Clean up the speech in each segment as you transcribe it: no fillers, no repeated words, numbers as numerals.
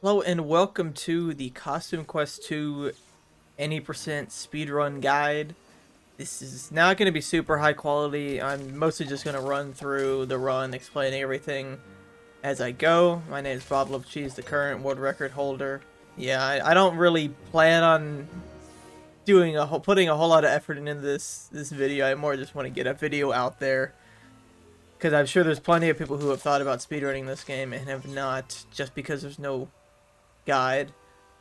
Hello and welcome to the Costume Quest 2 any% speedrun guide. This is not going to be super high quality. I'm mostly just going to run through the run, explaining everything as I go. My name is Bob Love Cheese, the current world record holder. Yeah, I don't really plan on putting a whole lot of effort into this video. I more just want to get a video out there, because I'm sure there's plenty of people who have thought about speedrunning this game and have not, just because there's no guide.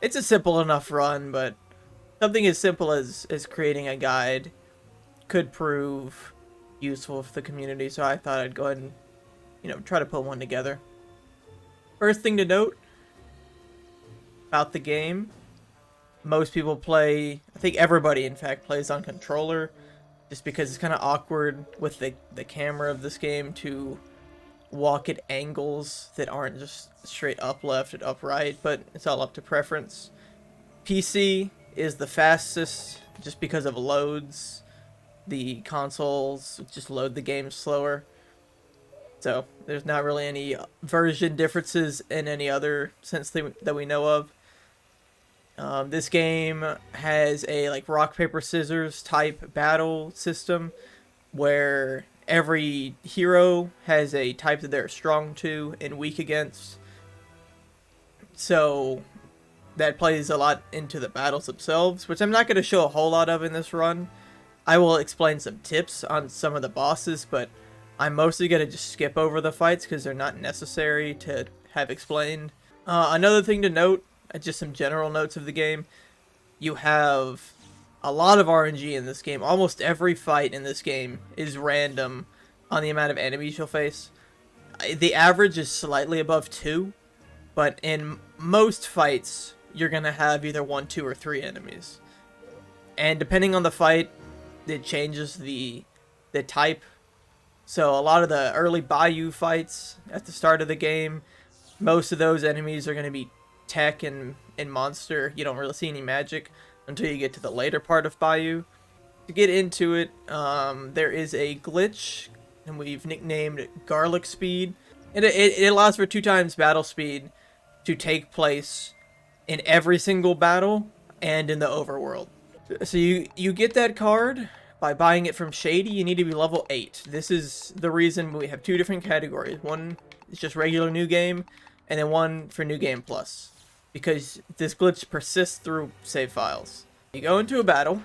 It's a simple enough run, but something as simple as creating a guide could prove useful for the community, so I thought I'd go ahead and, try to put one together. First thing to note about the game, most people play, I think everybody in fact plays on controller, just because it's kind of awkward with the camera of this game to walk at angles that aren't just straight up left and up right, but it's all up to preference. PC is the fastest just because of loads. The consoles just load the game slower. So there's not really any version differences in any other sense that we know of. This game has a like rock, paper, scissors type battle system where every hero has a type that they're strong to and weak against. So that plays a lot into the battles themselves, which I'm not going to show a whole lot of in this run. I will explain some tips on some of the bosses, but I'm mostly going to just skip over the fights because they're not necessary to have explained. Another thing to note, just some general notes of the game, you have a lot of RNG in this game. Almost every fight in this game is random on the amount of enemies you'll face. The average is slightly above 2, but in most fights, you're going to have either 1, 2, or 3 enemies. And depending on the fight, it changes the type. So a lot of the early Bayou fights at the start of the game, most of those enemies are going to be tech and monster. You don't really see any magic until you get to the later part of Bayou. To get into it, there is a glitch, and we've nicknamed Garlic Speed. It allows for 2 times battle speed to take place in every single battle and in the overworld. So you get that card by buying it from Shady. You need to be level 8. This is the reason we have 2 different categories. One is just regular new game, and then one for new game plus, because this glitch persists through save files. You go into a battle.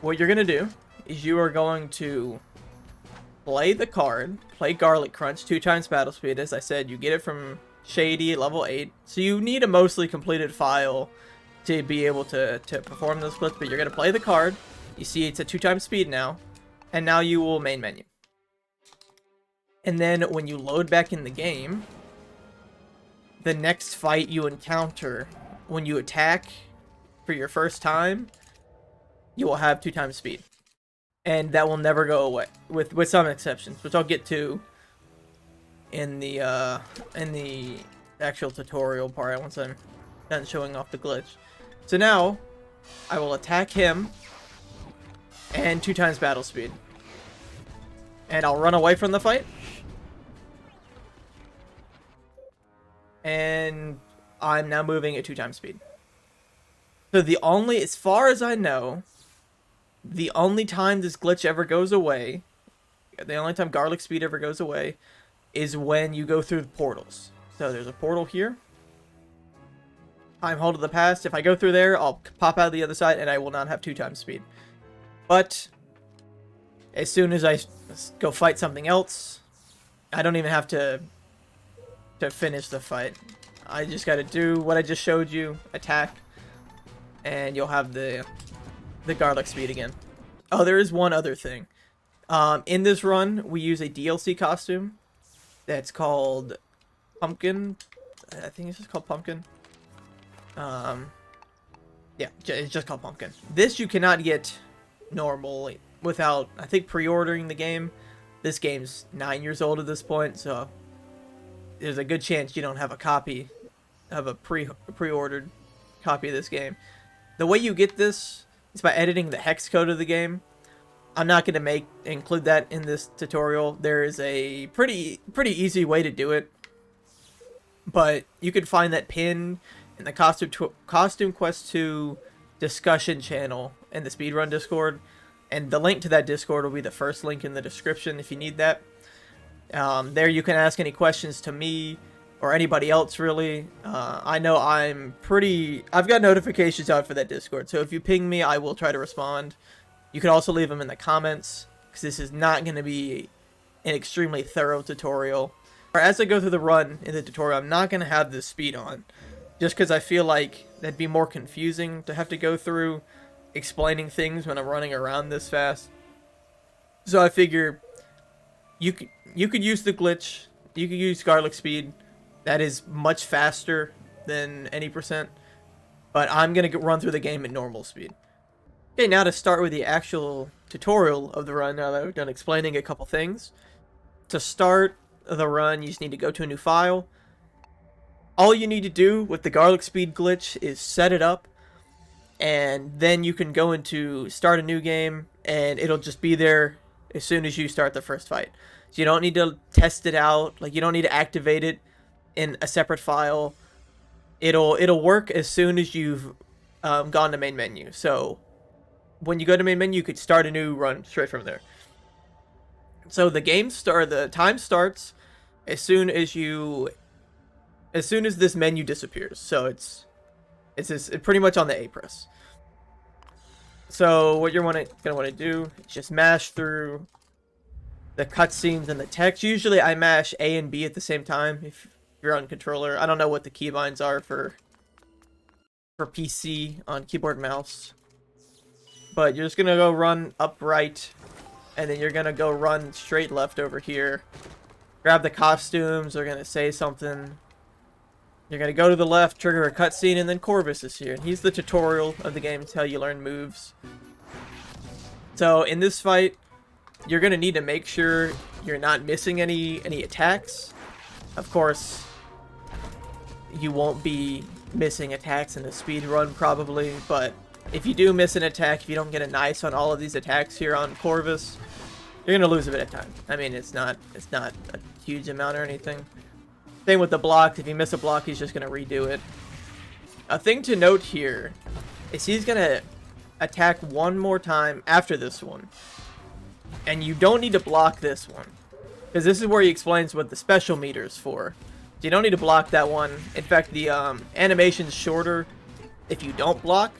What you're going to do is you are going to play the card, play Garlic Crunch, 2 times battle speed. As I said, you get it from Shady at level 8. So you need a mostly completed file to be able to perform this glitch, but you're going to play the card. You see it's at 2 times speed now, and now you will main menu. And then when you load back in the game, the next fight you encounter, when you attack for your first time, you will have 2 times speed. And that will never go away, with some exceptions, which I'll get to in the actual tutorial part once I'm done showing off the glitch. So now, I will attack him, and 2 times battle speed. And I'll run away from the fight. And I'm now moving at 2 times speed. So as far as I know, the only time this glitch ever goes away, the only time Garlic Speed ever goes away, is when you go through the portals. So there's a portal here. Time hold of the past. If I go through there, I'll pop out the other side, and I will not have 2 times speed. But as soon as I go fight something else, I don't even have to finish the fight. I just got to do what I just showed you, attack, and you'll have the Garlic Speed again. Oh, there is one other thing. In this run, we use a DLC costume that's called Pumpkin. I think it's just called Pumpkin. Yeah, it's just called Pumpkin. This you cannot get normally without, I think, pre-ordering the game. This game's 9 years old at this point, so there's a good chance you don't have a copy of a pre-ordered copy of this game. The way you get this is by editing the hex code of the game. I'm not going to include that in this tutorial. There is a pretty easy way to do it. But you can find that pin in the Costume Quest 2 discussion channel in the Speedrun Discord. And the link to that Discord will be the first link in the description if you need that. There you can ask any questions to me or anybody else, really. I know I've got notifications out for that Discord, so if you ping me, I will try to respond. You can also leave them in the comments, because this is not going to be an extremely thorough tutorial. As I go through the run in the tutorial, I'm not going to have the speed on, just because I feel like that'd be more confusing to have to go through explaining things when I'm running around this fast. So I figure you could use the glitch, you could use garlic speed. That is much faster than any percent, but I'm going to run through the game at normal speed. Okay, now to start with the actual tutorial of the run, now that I've done explaining a couple things. To start the run, you just need to go to a new file. All you need to do with the garlic speed glitch is set it up, and then you can go into start a new game, and it'll just be there as soon as you start the first fight. So you don't need to test it out, like you don't need to activate it in a separate file. It'll work as soon as you've gone to main menu. So when you go to main menu, you could start a new run straight from there. So the time starts as soon as this menu disappears. So it's pretty much on the A press. So what you're gonna want to do is just mash through the cutscenes and the text. Usually I mash A and B at the same time if you're on controller. I don't know what the keybinds are for PC on keyboard and mouse. But you're just gonna go run upright, and then you're gonna go run straight left over here. Grab the costumes, they're gonna say something. You're gonna go to the left, trigger a cutscene, and then Corvus is here. He's the tutorial of the game. It's how you learn moves. So in this fight, you're gonna need to make sure you're not missing any attacks. Of course, you won't be missing attacks in the speed run probably, but if you do miss an attack, if you don't get a nice on all of these attacks here on Corvus, you're gonna lose a bit of time. I mean, it's not a huge amount or anything. Same with the block. If you miss a block, he's just gonna redo it. A thing to note here is he's gonna attack one more time after this one, and you don't need to block this one, because this is where he explains what the special meter is for. So you don't need to block that one. In fact, the animation's shorter if you don't block,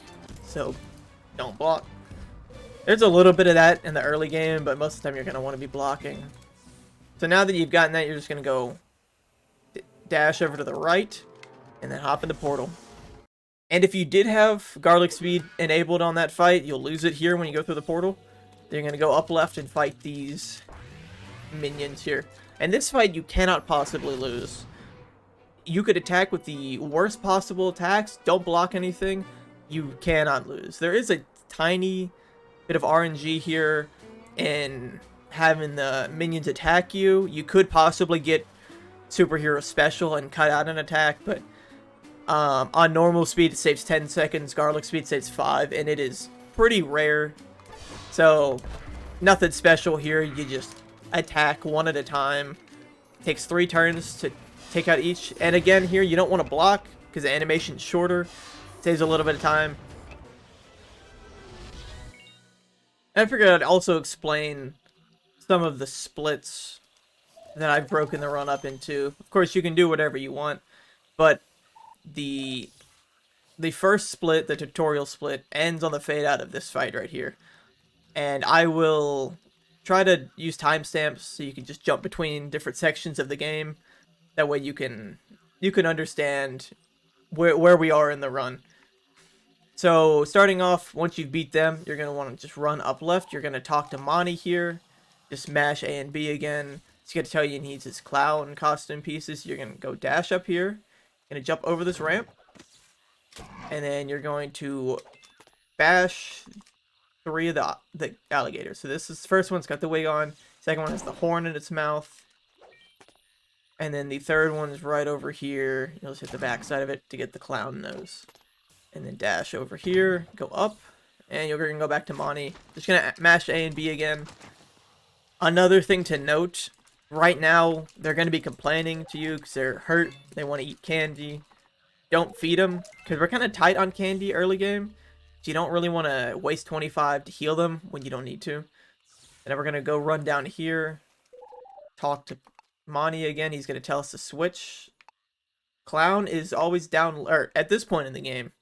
so don't block. There's a little bit of that in the early game, but most of the time you're going to want to be blocking. So now that you've gotten that, you're just going to go dash over to the right, and then hop in the portal. And if you did have garlic speed enabled on that fight, you'll lose it here when you go through the portal. Then you're going to go up left and fight these minions here. And this fight you cannot possibly lose. You could attack with the worst possible attacks, don't block anything, you cannot lose. There is a tiny bit of RNG here in having the minions attack you. You could possibly get superhero special and cut out an attack, but on normal speed it saves 10 seconds, garlic speed saves 5, and it is pretty rare. So nothing special here, you just attack one at a time. It takes 3 turns to take out each, and again here you don't want to block because the animation's shorter. Saves a little bit of time. And I figured I'd also explain some of the splits that I've broken the run up into. Of course, you can do whatever you want, but the first split, the tutorial split, ends on the fade out of this fight right here. And I will try to use timestamps so you can just jump between different sections of the game. That way you can understand where we are in the run. So starting off, once you've beat them, you're going to want to just run up left. You're going to talk to Monty here. Just mash A and B again. It's going to tell you he needs his clown costume pieces. You're going to go dash up here. You're going to jump over this ramp. And then you're going to bash 3 of the alligators. So this first one's got the wig on. Second one has the horn in its mouth. And then the third one is right over here. You'll just hit the back side of it to get the clown nose. And then dash over here, go up, and you're going to go back to Monty. Just going to mash A and B again. Another thing to note right now, they're going to be complaining to you because they're hurt. They want to eat candy. Don't feed them because we're kind of tight on candy early game. So you don't really want to waste 25 to heal them when you don't need to. And then we're going to go run down here. Talk to Monty again. He's going to tell us to switch. Clown is always down, or at this point in the game,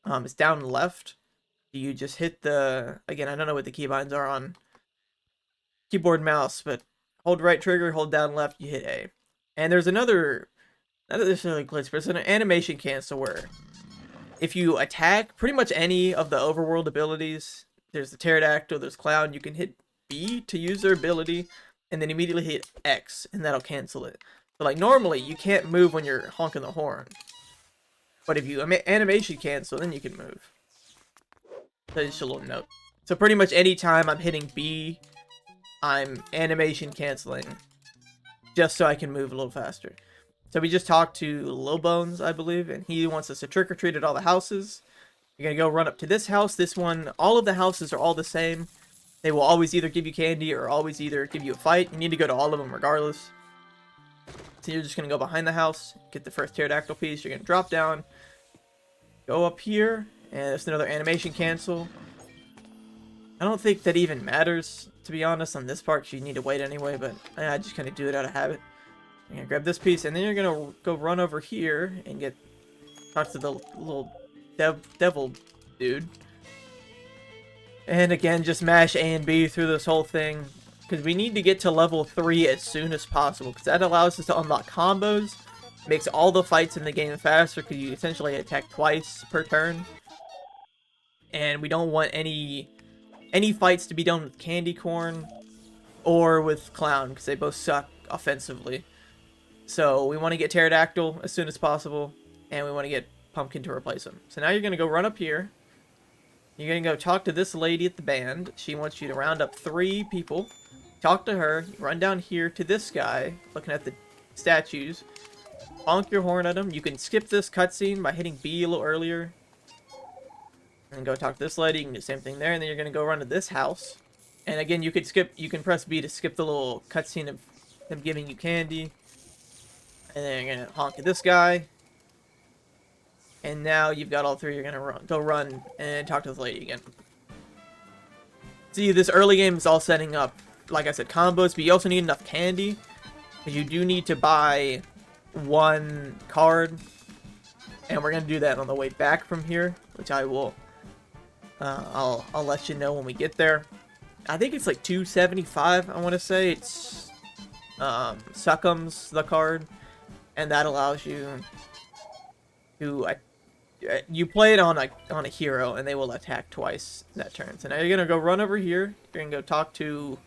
it's down left. You just hit the, again, I don't know what the keybinds are on keyboard and mouse, but hold right trigger, hold down left, you hit A. And there's another, not necessarily glitch, but it's an animation cancel where if you attack pretty much any of the overworld abilities, there's the pterodactyl, there's clown, you can hit B to use their ability, and then immediately hit X, and that'll cancel it. But like normally, you can't move when you're honking the horn. But if you animation cancel, then you can move. So just a little note. So pretty much any time I'm hitting B, I'm animation canceling, just so I can move a little faster. So we just talked to Lil Bones, I believe, and he wants us to trick or treat at all the houses. You're gonna go run up to this house. This one, all of the houses are all the same. They will always either give you candy or always either give you a fight. You need to go to all of them regardless. So you're just gonna go behind the house, get the first pterodactyl piece. You're gonna drop down, go up here, and there's another animation cancel. I don't think that even matters, to be honest, on this part, 'cause you need to wait anyway, but I just kind of do it out of habit. You're gonna grab this piece, and then you're gonna go run over here and talk to the little devil dude. And again, just mash A and B through this whole thing, because we need to get to level 3 as soon as possible, because that allows us to unlock combos, makes all the fights in the game faster, because you essentially attack twice per turn. And we don't want any fights to be done with Candy Corn or with Clown, because they both suck offensively. So we want to get Pterodactyl as soon as possible, and we want to get Pumpkin to replace him. So now you're going to go run up here. You're going to go talk to this lady at the band. She wants you to round up 3 people. Talk to her. Run down here to this guy, looking at the statues. Honk your horn at him. You can skip this cutscene by hitting B a little earlier. And go talk to this lady. You can do the same thing there. And then you're going to go run to this house. And again, you can press B to skip the little cutscene of them giving you candy. And then you're going to honk at this guy. And now you've got all 3. You're going to go run and talk to this lady again. See, this early game is all setting up, like I said, combos. But you also need enough candy. Because you do need to buy 1 card. And we're going to do that on the way back from here. Which I will... I'll let you know when we get there. I think it's like 275, I want to say. It's Succumbs the card, and that allows you to you play it on a hero, and they will attack twice that turn. So now you're gonna go run over here. You're gonna go talk to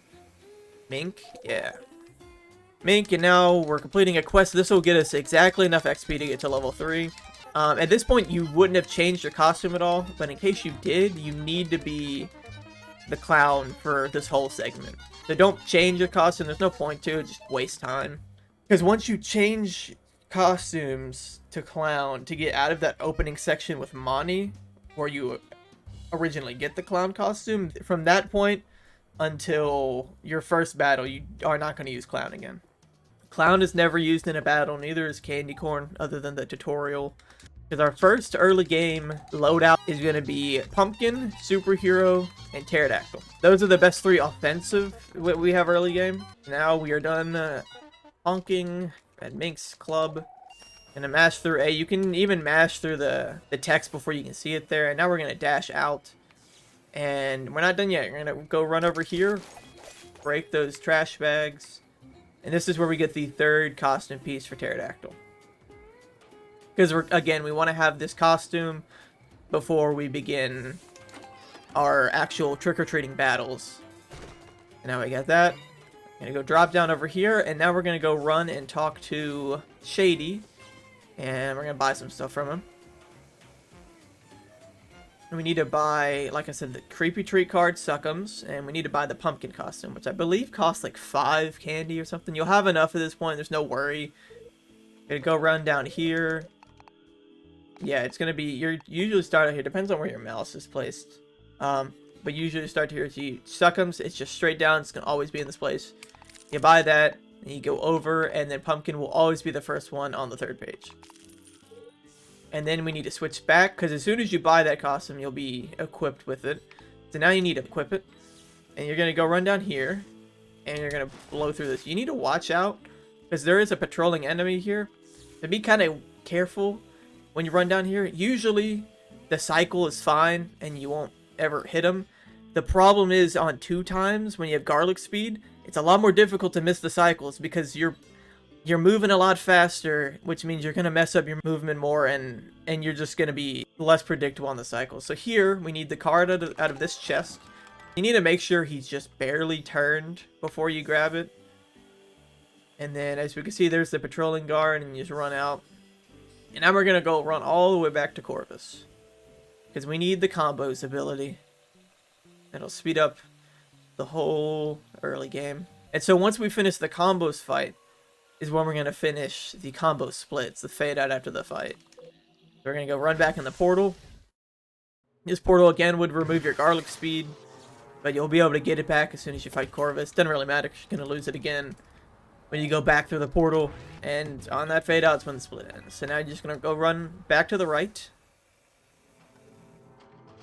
Mink, yeah, Mink, and now we're completing a quest. This will get us exactly enough XP to get to level 3. At this point, you wouldn't have changed your costume at all, but in case you did, you need to be the clown for this whole segment. So don't change your costume, there's no point to it, just waste time. Because once you change costumes to clown to get out of that opening section with Monty, where you originally get the clown costume, from that point until your first battle, you are not going to use clown again. Clown is never used in a battle, neither is Candy Corn, other than the tutorial. Because our first early game loadout is going to be Pumpkin, Superhero, and Pterodactyl. Those are the best 3 offensive we have early game. Now we are done honking at Mink's club. Gonna mash through A. You can even mash through the text before you can see it there. And now we're going to dash out. And we're not done yet. We're going to go run over here, break those trash bags. And this is where we get the 3rd costume piece for Pterodactyl. Because, again, we want to have this costume before we begin our actual trick-or-treating battles. And now we got that. I'm going to go drop down over here, and now we're going to go run and talk to Shady. And we're going to buy some stuff from him. And we need to buy, like I said, the Creepy Treat card, Succumbs, and we need to buy the Pumpkin costume, which I believe costs like 5 candy or something. You'll have enough at this point, there's no worry. Gonna go run down here. Yeah, it's gonna be, you usually start out here, depends on where your mouse is placed. But usually start here, see Succumbs, it's just straight down, it's gonna always be in this place. You buy that, and you go over, and then Pumpkin will always be the first one on the third page. And then we need to switch back, because as soon as you buy that costume, you'll be equipped with it. So now you need to equip it, and you're going to go run down here, and you're going to blow through this. You need to watch out, because there is a patrolling enemy here. So be kind of careful when you run down here. Usually, the cycle is fine, and you won't ever hit them. The problem is on 2 times, when you have garlic speed, it's a lot more difficult to miss the cycles, because you're moving a lot faster, which means you're going to mess up your movement more, and you're just going to be less predictable on the cycle. So here, we need the card out of this chest. You need to make sure he's just barely turned before you grab it. And then, as we can see, there's the patrolling guard, and you just run out. And now we're going to go run all the way back to Corvus, because we need the combos ability. It'll speed up the whole early game. And so once we finish the combos fight, is when we're going to finish the combo splits, the fade out after the fight. We're going to go run back in the portal. This portal again would remove your garlic speed, but you'll be able to get it back as soon as you fight Corvus. Doesn't really matter because you're going to lose it again when you go back through the portal. And on that fade out is when the split ends. So now you're just going to go run back to the right.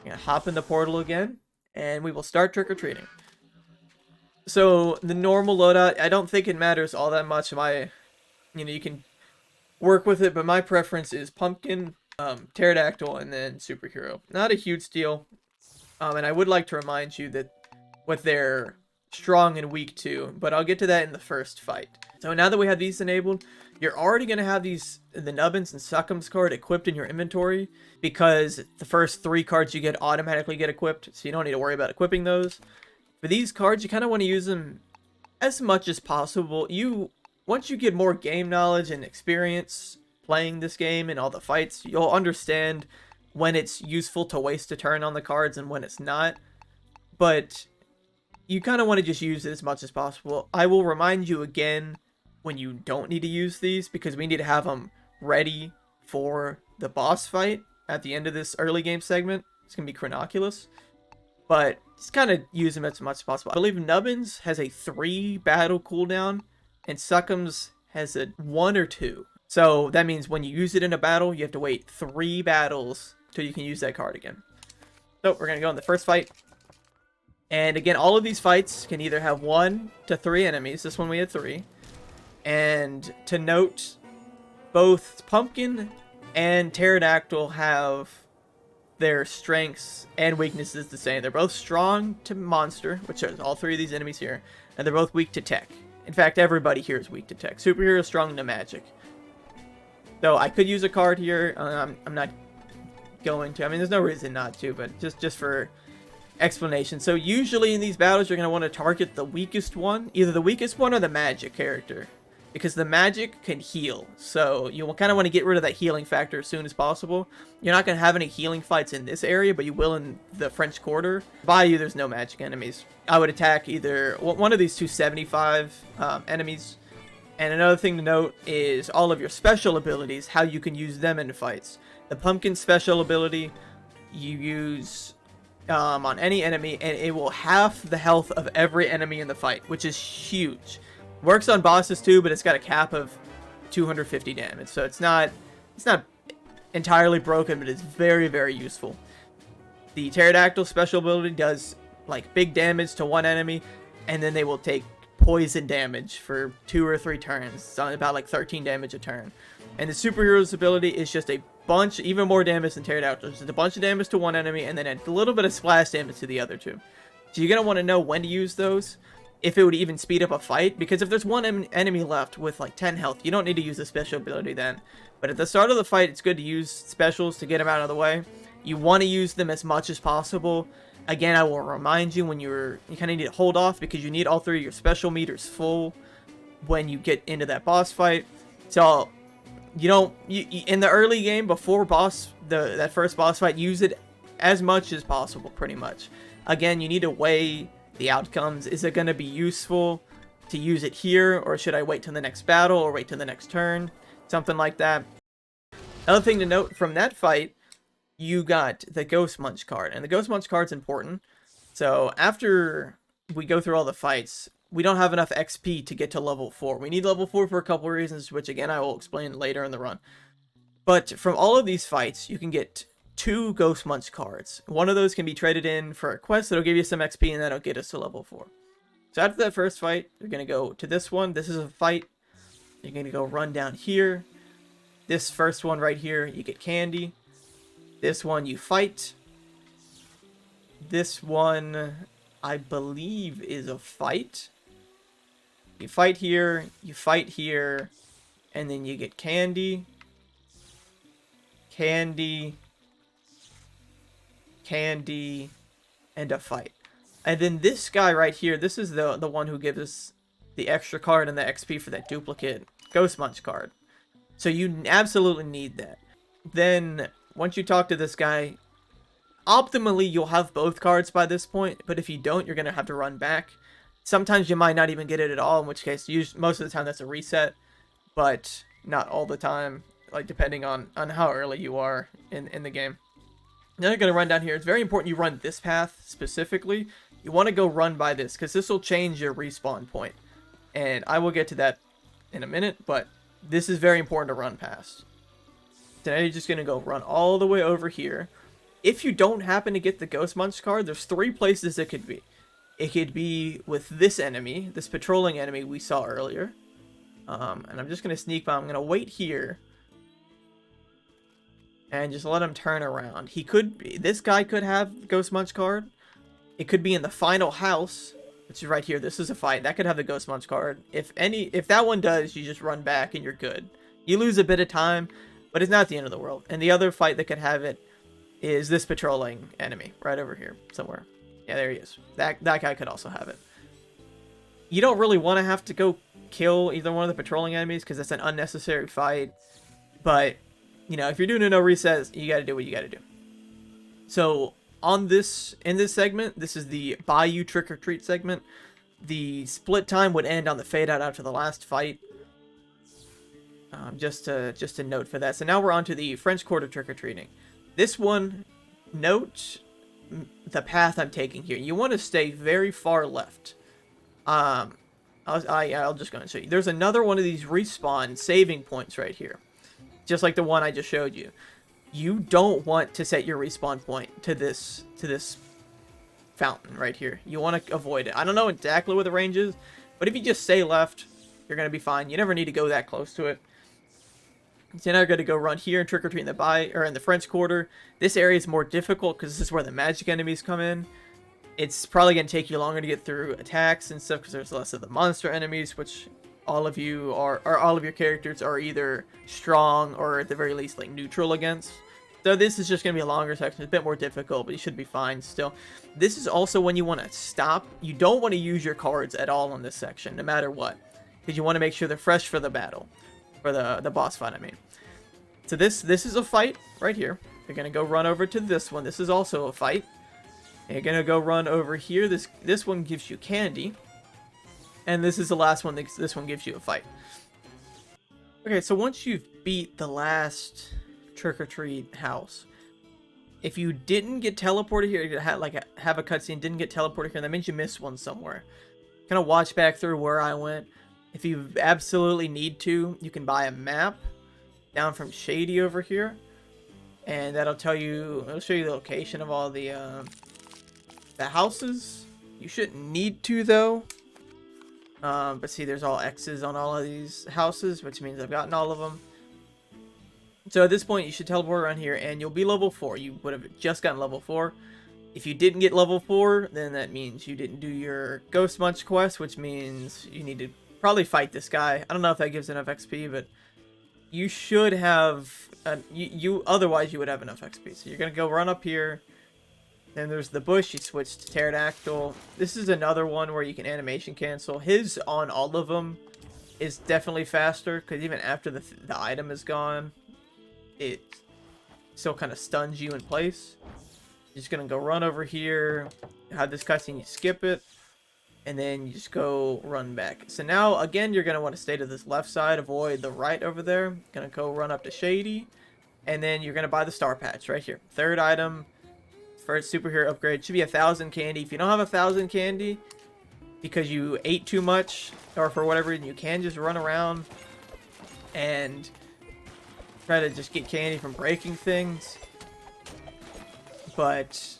You're going to hop in the portal again, and we will start trick-or-treating. So, the normal loadout, I don't think it matters all that much. You can work with it, but my preference is Pumpkin, Pterodactyl, and then Superhero. Not a huge deal. And I would like to remind you that what they're strong and weak to, but I'll get to that in the first fight. So now that we have these enabled, you're already going to have the Nubbins and Succumbs card equipped in your inventory, because the first 3 cards you get automatically get equipped, so you don't need to worry about equipping those. For these cards, you kind of want to use them as much as possible. Once you get more game knowledge and experience playing this game and all the fights, you'll understand when it's useful to waste a turn on the cards and when it's not. But you kind of want to just use it as much as possible. I will remind you again when you don't need to use these, because we need to have them ready for the boss fight at the end of this early game segment. It's going to be Kronoculus. But just kind of use them as much as possible. I believe Nubbins has a 3 battle cooldown, and Succumbs has a 1 or 2. So that means when you use it in a battle, you have to wait 3 battles till you can use that card again. So we're going to go in the first fight. And again, all of these fights can either have 1 to 3 enemies. This one we had 3. And to note, both Pumpkin and Pterodactyl have their strengths and weaknesses the same. They're both strong to monster, which are all 3 of these enemies here, and they're both weak to tech. In fact, everybody here is weak to tech. Superhero is strong to magic. So I could use a card here. I'm not going to. I mean, there's no reason not to, but just for explanation. So usually in these battles, you're going to want to target the weakest one, either the weakest one or the magic character, because the magic can heal. So you kind of want to get rid of that healing factor as soon as possible. You're not going to have any healing fights in this area, but you will in the French Quarter. By you, there's no magic enemies. I would attack either one of these 275 enemies. And another thing to note is all of your special abilities, how you can use them in fights. The Pumpkin special ability, you use on any enemy, and it will halve the health of every enemy in the fight, which is huge. Works on bosses too, but it's got a cap of 250 damage, so it's not entirely broken, but it's very, very useful. The Pterodactyl special ability does like big damage to one enemy, and then they will take poison damage for 2 or 3 turns. It's about like 13 damage a turn. And the superhero's ability is just a bunch, even more damage than Pterodactyl. Just a bunch of damage to one enemy, and then a little bit of splash damage to the other 2. So you're going to want to know when to use those, if it would even speed up a fight, because if there's one enemy left with like 10 health, you don't need to use the special ability then. But at the start of the fight, it's good to use specials to get them out of the way. You want to use them as much as possible. Again, I will remind you when you kind of need to hold off, because you need all 3 of your special meters full when you get into that boss fight. So you in the early game before that first boss fight, use it as much as possible, pretty much. Again, you need to weigh the outcomes. Is it going to be useful to use it here, or should I wait till the next battle, or wait till the next turn? Something like that. Another thing to note from that fight, you got the Ghost Munch card, and the Ghost Munch card's important. So after we go through all the fights, we don't have enough XP to get to level 4. We need level 4 for a couple of reasons, which again I will explain later in the run. But from all of these fights, you can get 2 Ghost Munch cards. One of those can be traded in for a quest that'll give you some XP, and that'll get us to level 4. So after that first fight, you're going to go to this one. This is a fight. You're going to go run down here. This first one right here, you get candy. This one you fight. This one, I believe, is a fight. You fight here, and then you get candy. Candy, and a fight. And then this guy right here, this is the one who gives us the extra card and the XP for that duplicate Ghost Munch card. So you absolutely need that. Then, once you talk to this guy, optimally you'll have both cards by this point, but if you don't, you're going to have to run back. Sometimes you might not even get it at all, in which case, most of the time that's a reset, but not all the time, like depending on how early you are in the game. Now you're going to run down here. It's very important you run this path specifically. You want to go run by this, because this will change your respawn point. And I will get to that in a minute, but this is very important to run past. So now you're just going to go run all the way over here. If you don't happen to get the Ghost Munch card, there's 3 places it could be. It could be with this enemy, this patrolling enemy we saw earlier. And I'm just going to sneak by. I'm going to wait here. And just let him turn around. This guy could have Ghost Munch card. It could be in the final house, which is right here. This is a fight. That could have the Ghost Munch card. If that one does, you just run back and you're good. You lose a bit of time, but it's not the end of the world. And the other fight that could have it is this patrolling enemy right over here somewhere. Yeah, there he is. That guy could also have it. You don't really want to have to go kill either one of the patrolling enemies because it's an unnecessary fight. But, you know, if you're doing a no reset, you got to do what you got to do. So, in this segment, this is the Bayou Trick or Treat segment. The split time would end on the fade out after the last fight. Just a note for that. So now we're on to the French Quarter Trick or Treating. This one, note the path I'm taking here. You want to stay very far left. I'll just go and show you. There's another one of these respawn saving points right here, just like the one I just showed you. You don't want to set your respawn point to this fountain right here. You want to avoid it. I don't know exactly what the range is, but if you just stay left, you're gonna be fine. You never need to go that close to it. So now you're going to go run here and trick or treat in the French Quarter. This area is more difficult because this is where the magic enemies come in. It's probably going to take you longer to get through attacks and stuff because there's less of the monster enemies, which all of you all of your characters are either strong or at the very least like neutral against. So this is just going to be a longer section. It's a bit more difficult, but you should be fine still. This is also when you want to stop. You don't want to use your cards at all in this section, no matter what, because you want to make sure they're fresh for the battle. For the boss fight, I mean. So this is a fight right here. You're gonna go run over to this one. This is also a fight. And you're gonna go run over here. This one gives you candy, and this is the last one. This one gives you a fight. Okay, so once you've beat the last trick or treat house, if you didn't get teleported here, you have a cutscene, didn't get teleported here, that means you missed one somewhere. Kind of watch back through where I went. If you absolutely need to, you can buy a map down from Shady over here, and it'll show you the location of all the houses. You shouldn't need to though, but see, there's all X's on all of these houses, which means I've gotten all of them. So at this point, you should teleport around here, and you'll be level 4. You would have just gotten level 4. If you didn't get level 4, then that means you didn't do your Ghost Munch quest, which means you need to probably fight this guy. I don't know if that gives enough XP, but you should have otherwise you would have enough XP. So you're gonna go run up here. Then there's the bush. You switch to pterodactyl. This is another one where you can animation cancel. His on all of them is definitely faster because even after the item is gone, it still kind of stuns you in place. You're just gonna go run over here. Have this cutscene. You skip it. And then you just go run back. So now, again, you're going to want to stay to this left side. Avoid the right over there. Going to go run up to Shady. And then you're going to buy the star patch right here. Third item. First superhero upgrade. Should be 1,000 candy. If you don't have 1,000 candy, because you ate too much, or for whatever reason, you can just run around and try to just get candy from breaking things. But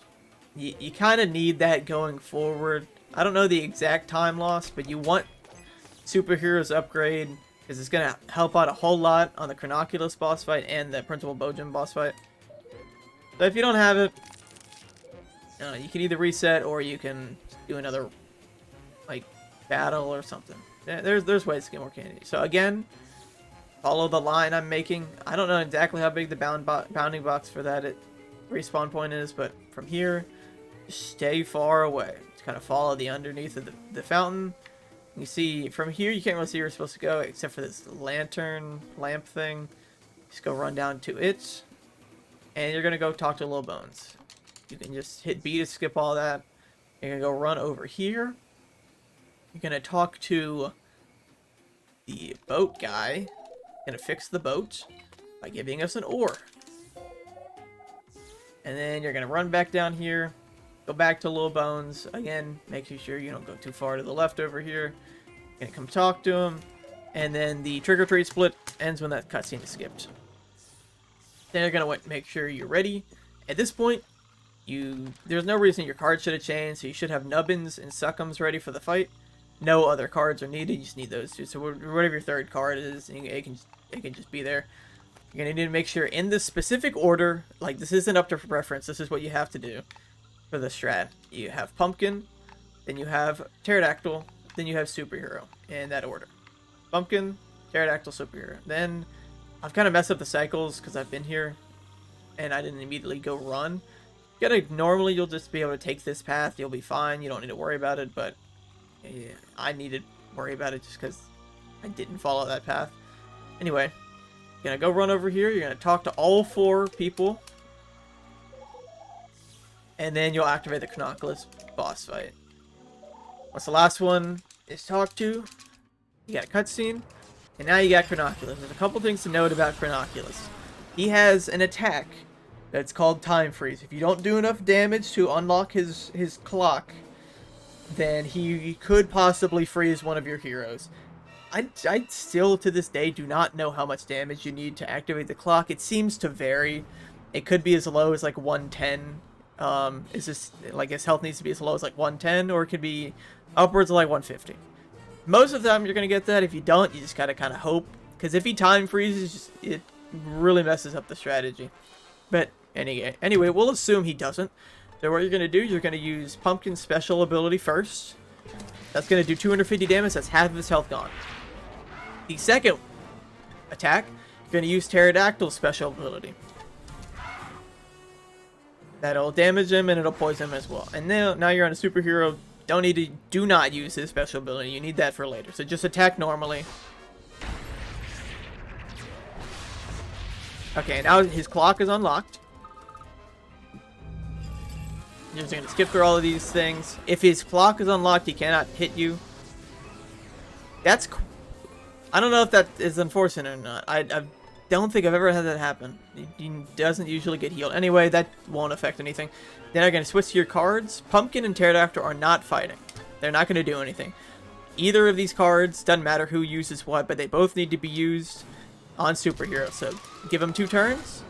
you kind of need that going forward. I don't know the exact time loss, but you want Superhero's upgrade because it's going to help out a whole lot on the Kronoculus boss fight and the Principal Bojimm boss fight. So if you don't have it, you can either reset or you can do another like battle or something. There's ways to get more candy. So again, follow the line I'm making. I don't know exactly how big the bounding box for that respawn point is, but from here, just stay far away. Just kind of follow the underneath of the fountain. You see, from here, you can't really see where you're supposed to go, except for this lantern lamp thing. Just go run down to it, and you're going to go talk to Lil Bones. You can just hit B to skip all that. You're going to go run over here. You're going to talk to the boat guy. Going to fix the boat by giving us an oar. And then you're going to run back down here. Go back to Lil Bones. Again, making sure you don't go too far to the left over here. You're going to come talk to him. And then the trick-or-treat split ends when that cutscene is skipped. Then you're going to make sure you're ready. At this point, there's no reason your cards should have changed. So you should have Nubbins and Succums ready for the fight. No other cards are needed. You just need those two. So whatever your third card is, it can just be there. You're going to need to make sure in this specific order, like this isn't up to preference, this is what you have to do for the strat. You have Pumpkin, then you have Pterodactyl, then you have Superhero, in that order. Pumpkin, Pterodactyl, Superhero. Then, I've kind of messed up the cycles because I've been here, and I didn't immediately go run. Normally you'll just be able to take this path, you'll be fine, you don't need to worry about it, but yeah, I needed to worry about it just because I didn't follow that path. Anyway. You're going to go run over here. You're going to talk to all 4 people. And then you'll activate the Kronoculus boss fight. Once the last one is talked to, you got a cutscene. And now you got Kronoculus. There's a couple things to note about Kronoculus. He has an attack that's called Time Freeze. If you don't do enough damage to unlock his clock, then he could possibly freeze one of your heroes. I still, to this day, do not know how much damage you need to activate the clock. It seems to vary. It could be as low as, like, 110. His health needs to be as low as, like, 110, or it could be upwards of, like, 150. Most of the time, you're going to get that. If you don't, you just got to kind of hope. Because if he time freezes, it really messes up the strategy. But, anyway, we'll assume he doesn't. So what you're going to do, you're going to use Pumpkin's special ability first. That's going to do 250 damage. That's half of his health gone. The second attack, you're going to use Pterodactyl's special ability. That'll damage him and it'll poison him as well. And now you're on a superhero. Do not use his special ability. You need that for later. So just attack normally. Okay, now his clock is unlocked. You're just going to skip through all of these things. If his clock is unlocked, he cannot hit you. I don't know if that is unfortunate or not. I don't think I've ever had that happen. He doesn't usually get healed. Anyway, that won't affect anything. Then I'm going to switch to your cards. Pumpkin and Pterodactyl are not fighting. They're not going to do anything. Either of these cards, doesn't matter who uses what, but they both need to be used on Superhero. So give him 2 turns.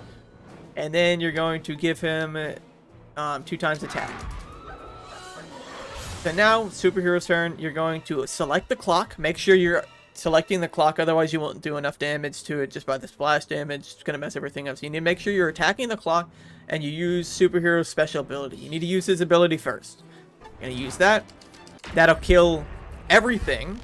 And then you're going to give him 2 times attack. So now, Superhero's turn, you're going to select the clock. Make sure you're selecting the clock, otherwise you won't do enough damage to it just by the splash damage. It's going to mess everything up. So you need to make sure you're attacking the clock and you use Superhero's special ability. You need to use his ability first. You're going to use that. That'll kill everything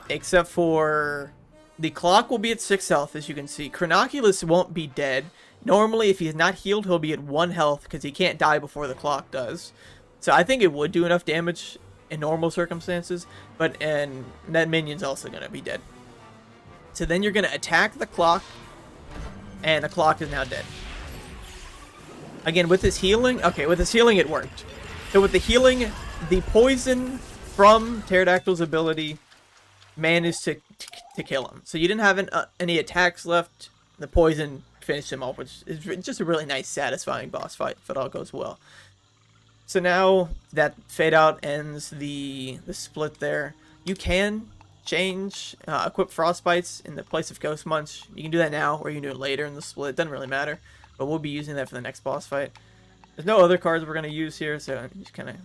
except for the clock will be at 6 health, as you can see. Kronoculus won't be dead. Normally, if he's not healed, he'll be at 1 health because he can't die before the clock does. So I think it would do enough damage in normal circumstances, and that minion's also going to be dead. So then you're going to attack the clock, and the clock is now dead. Again, with his healing, it worked. So with the healing, the poison from Pterodactyl's ability managed to kill him. So you didn't have any attacks left. The poison finished him off, which is just a really nice, satisfying boss fight if it all goes well. So now that fade out ends the split there. You can change equip frostbites in the place of ghost munch. You can do that now, or you can do it later in the split. It doesn't really matter, but we'll be using that for the next boss fight. There's no other cards we're gonna use here, so you can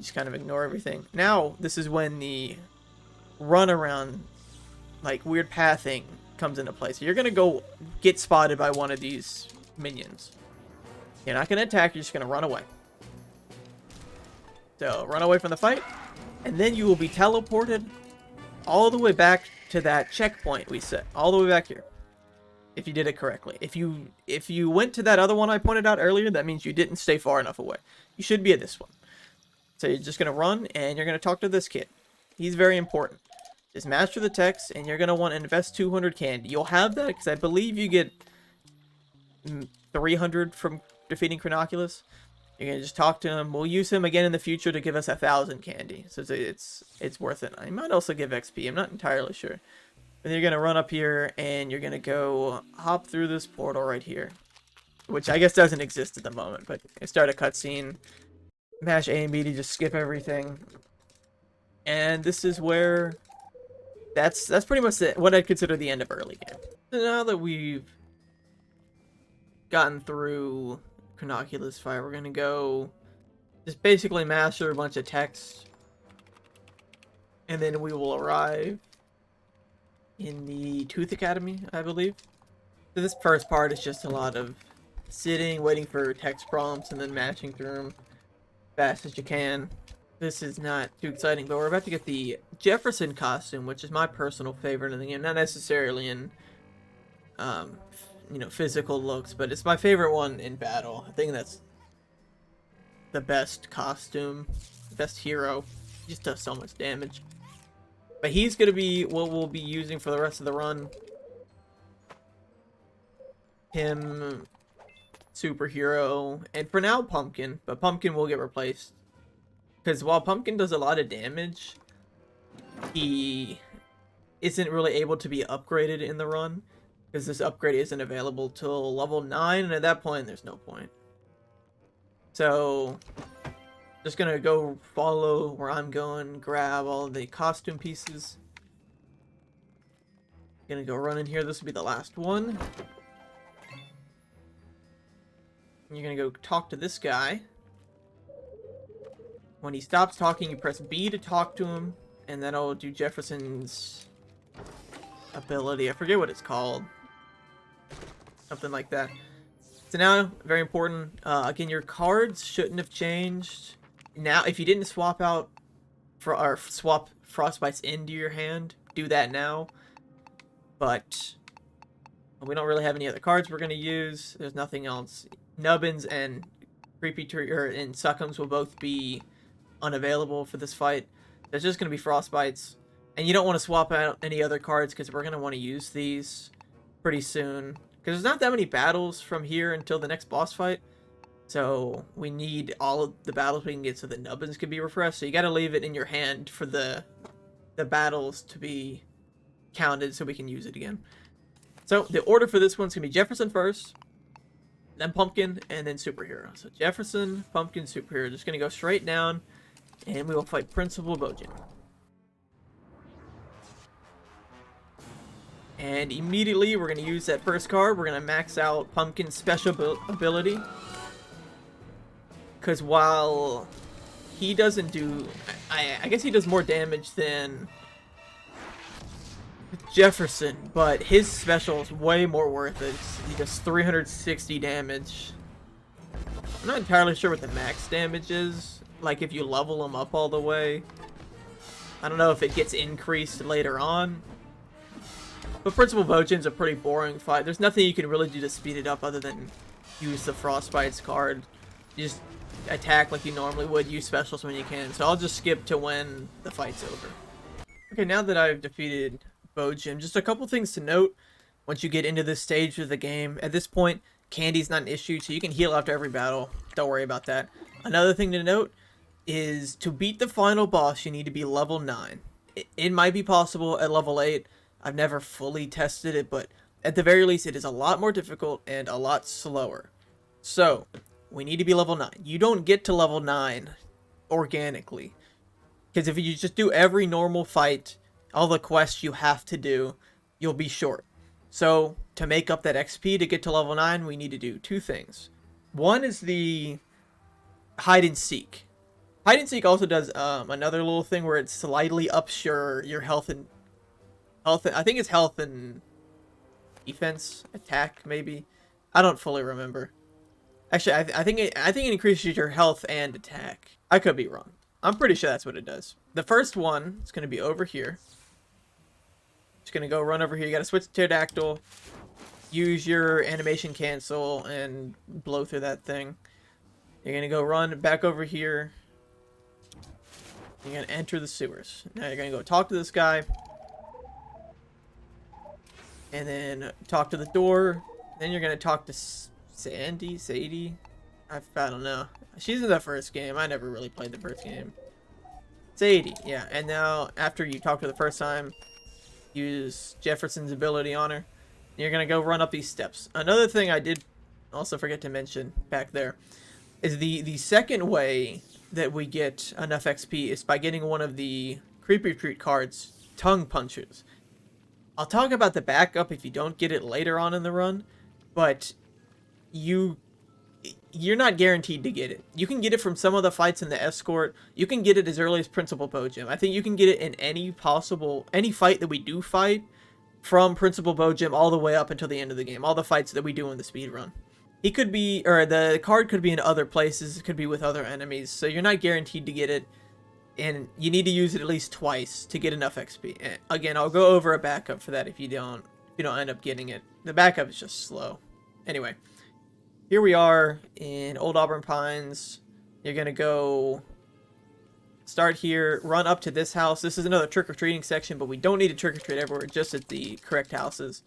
just kind of ignore everything. Now this is when the run around, like weird pathing, comes into play. So you're gonna go get spotted by one of these minions. You're not gonna attack. You're just gonna run away. So run away from the fight, and then you will be teleported all the way back to that checkpoint we set, all the way back here. If you did it correctly. If you went to that other one I pointed out earlier, that means you didn't stay far enough away. You should be at this one. So you're just gonna run, and you're gonna talk to this kid. He's very important. Just master the text, and you're gonna want to invest 200 candy. You'll have that because I believe you get 300 from defeating Kronoculus. You're gonna just talk to him. We'll use him again in the future to give us 1,000 candy, so it's worth it. I might also give XP. I'm not entirely sure. Then you're gonna run up here, and you're gonna go hop through this portal right here, which I guess doesn't exist at the moment. But you start a cutscene, mash A and B to just skip everything, and this is where that's pretty much what I'd consider the end of early game. So now that we've gotten through Kronoculus fight, we're gonna go just basically master a bunch of text, and then we will arrive in the Tooth Academy, I believe. So this first part is just a lot of sitting, waiting for text prompts, and then mashing through them fast as you can. This is not too exciting, but we're about to get the Jefferson costume, which is my personal favorite in the game. Not necessarily in, you know, physical looks, but it's my favorite one in battle. I think that's the best costume, best hero. He just does so much damage. But he's going to be what we'll be using for the rest of the run. Him, superhero, and for now, Pumpkin. But Pumpkin will get replaced. Because while Pumpkin does a lot of damage, he isn't really able to be upgraded in the run. Because this upgrade isn't available till level 9, and at that point, there's no point. So just gonna go follow where I'm going, grab all the costume pieces. Gonna go run in here. This will be the last one. And you're gonna go talk to this guy. When he stops talking, you press B to talk to him, and that'll do Jefferson's ability. I forget what it's called. Something like that. So now, very important. Again, your cards shouldn't have changed. Now, if you didn't swap out swap frostbites into your hand, do that now. But we don't really have any other cards we're gonna use. There's nothing else. Nubbins and Creepy Tree and Succums will both be unavailable for this fight. There's just gonna be frostbites, and you don't want to swap out any other cards because we're gonna want to use these pretty soon. Because there's not that many battles from here until the next boss fight. So we need all of the battles we can get so the nubbins can be refreshed. So you got to leave it in your hand for the battles to be counted so we can use it again. So the order for this one's going to be Jefferson first, then Pumpkin, and then Superhero. So Jefferson, Pumpkin, Superhero. Just going to go straight down, and we will fight Principal Bojimm. And immediately we're going to use that first card. We're going to max out Pumpkin's special ability. Because while he doesn't do... I guess he does more damage than Jefferson, but his special is way more worth it. He does 360 damage. I'm not entirely sure what the max damage is. Like if you level him up all the way. I don't know if it gets increased later on. But Principal Bojimm's a pretty boring fight. There's nothing you can really do to speed it up other than use the Frostbites card. You just attack like you normally would, use specials when you can. So I'll just skip to when the fight's over. Okay, now that I've defeated Bojimm, just a couple things to note once you get into this stage of the game. At this point, candy's not an issue, so you can heal after every battle. Don't worry about that. Another thing to note is to beat the final boss, you need to be level 9. It might be possible at level 8. I've never fully tested it, but at the very least, it is a lot more difficult and a lot slower. So, we need to be level 9. You don't get to level 9 organically. Because if you just do every normal fight, all the quests you have to do, you'll be short. So, to make up that XP to get to level 9, we need to do 2 things. One is the hide and seek. Hide and seek also does another little thing where it slightly ups your health and I think it's health and defense, attack maybe. I don't fully remember. Actually, I think it increases your health and attack. I could be wrong. I'm pretty sure that's what it does. The first one is going to be over here. Just going to go run over here. You got to switch to pterodactyl. Use your animation cancel and blow through that thing. You're going to go run back over here. You're going to enter the sewers. Now you're going to go talk to this guy. And then talk to the door. Then you're going to talk to Sadie? I don't know. She's in the first game. I never really played the first game. Sadie, yeah. And now, after you talk to her the first time, use Jefferson's ability on her. You're going to go run up these steps. Another thing I did also forget to mention back there is the second way that we get enough XP is by getting one of the Creepy Treat cards, Tongue Punches. I'll talk about the backup if you don't get it later on in the run, but you're not guaranteed to get it. You can get it from some of the fights in the Escort. You can get it as early as Principal Bojimm. I think you can get it in any fight that we do fight, from Principal Bojimm all the way up until the end of the game. All the fights that we do in the speedrun. He could be, or the card could be in other places. It could be with other enemies. So you're not guaranteed to get it. And you need to use it at least twice to get enough XP. And again, I'll go over a backup for that if you don't end up getting it. The backup is just slow. Anyway, here we are in Old Auburn Pines. You're gonna go start here, run up to this house. This is another trick-or-treating section, but we don't need to trick-or-treat everywhere, just at the correct houses.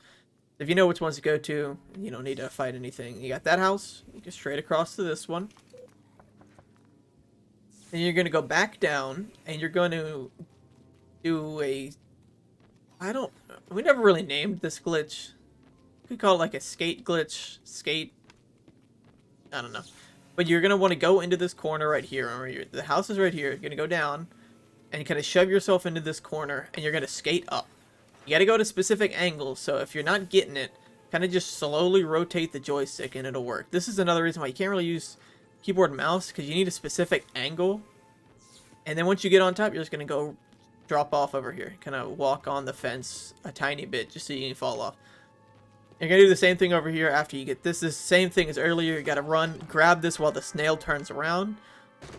If you know which ones to go to, you don't need to fight anything. You got that house, you go straight across to this one. And you're going to go back down, and you're going to do a... we never really named this glitch. We call it like a skate glitch. Skate. I don't know. But you're going to want to go into this corner right here. The house is right here. You're going to go down, and kind of shove yourself into this corner, and you're going to skate up. You got to go to specific angles, so if you're not getting it, kind of just slowly rotate the joystick, and it'll work. This is another reason why you can't really use keyboard and mouse, because you need a specific angle. And then once you get on top, you're just going to go drop off over here. Kind of walk on the fence a tiny bit just so you can fall off. You're going to do the same thing over here after you get this. This same thing as earlier. You got to run, grab this while the snail turns around.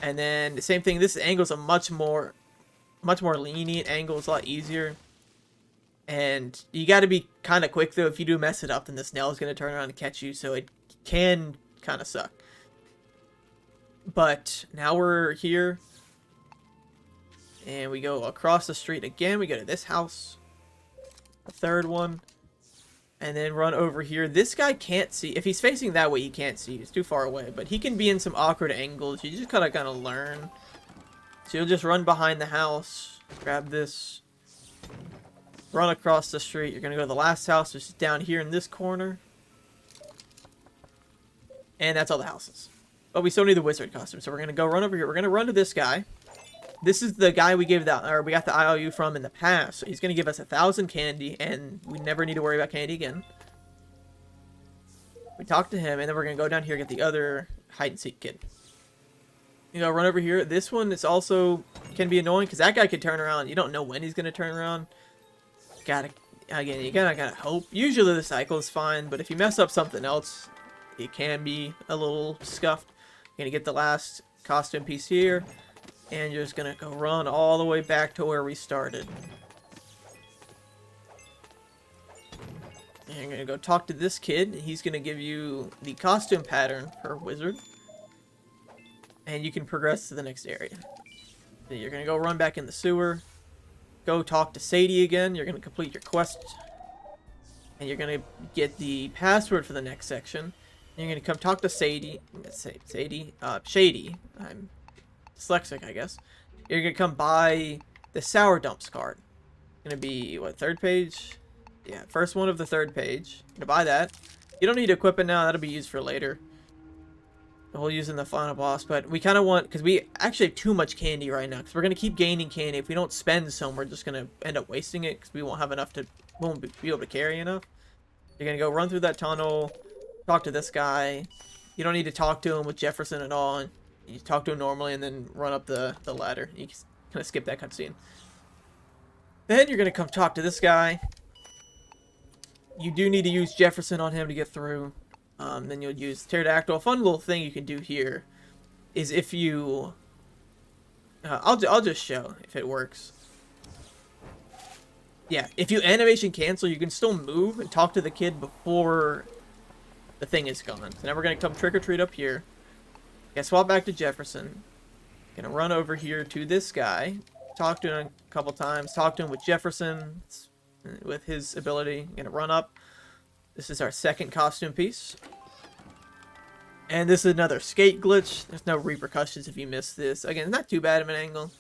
And then the same thing. This angle's a much more lenient angle. It's a lot easier. And you got to be kind of quick, though. If you do mess it up, then the snail is going to turn around and catch you. So it can kind of suck. But now we're here. And we go across the street again. We go to this house. The third one. And then run over here. This guy can't see. If he's facing that way, he can't see. He's too far away. But he can be in some awkward angles. You just kind of gotta learn. So you'll just run behind the house. Grab this. Run across the street. You're going to go to the last house, which is down here in this corner. And that's all the houses. But we still need the wizard costume. So we're going to go run over here. We're going to run to this guy. This is the guy we got the IOU from in the past. So he's going to give us 1,000 candy, and we never need to worry about candy again. We talk to him, and then we're going to go down here and get the other hide-and-seek kid. You know, run over here. This one is also can be annoying, because that guy can turn around. You don't know when he's going to turn around. You gotta hope. Usually the cycle is fine, but if you mess up something else, it can be a little scuffed. You're going to get the last costume piece here. And you're just going to go run all the way back to where we started. And you're going to go talk to this kid. He's going to give you the costume pattern for Wizard. And you can progress to the next area. Then you're going to go run back in the sewer. Go talk to Sadie again. You're going to complete your quest. And you're going to get the password for the next section. And you're going to come talk to Sadie. Shady. I'm dyslexic, I guess. You're gonna come buy the Sour Dumps card. Gonna be what, third page? Yeah, first one of the third page. Gonna buy that. You don't need to equip it now, that'll be used for later. We'll use in the final boss, but we kind of want, because we actually have too much candy right now, because we're going to keep gaining candy. If we don't spend some, we're just going to end up wasting it, because we won't have enough to, won't be able to carry enough. You're going to go run through that tunnel, talk to this guy. You don't need to talk to him with Jefferson at all. You talk to him normally and then run up the ladder. You can kind of skip that cutscene. Then you're going to come talk to this guy. You do need to use Jefferson on him to get through. Then you'll use Pterodactyl. A fun little thing you can do here is if you... I'll just show if it works. Yeah, if you animation cancel, you can still move and talk to the kid before the thing is gone. So now we're going to come trick-or-treat up here. Gonna swap back to Jefferson. Gonna run over here to this guy. Talk to him a couple times. Talk to him with Jefferson. With his ability. Gonna run up. This is our second costume piece. And this is another skate glitch. There's no repercussions if you miss this. Again, not too bad of an angle.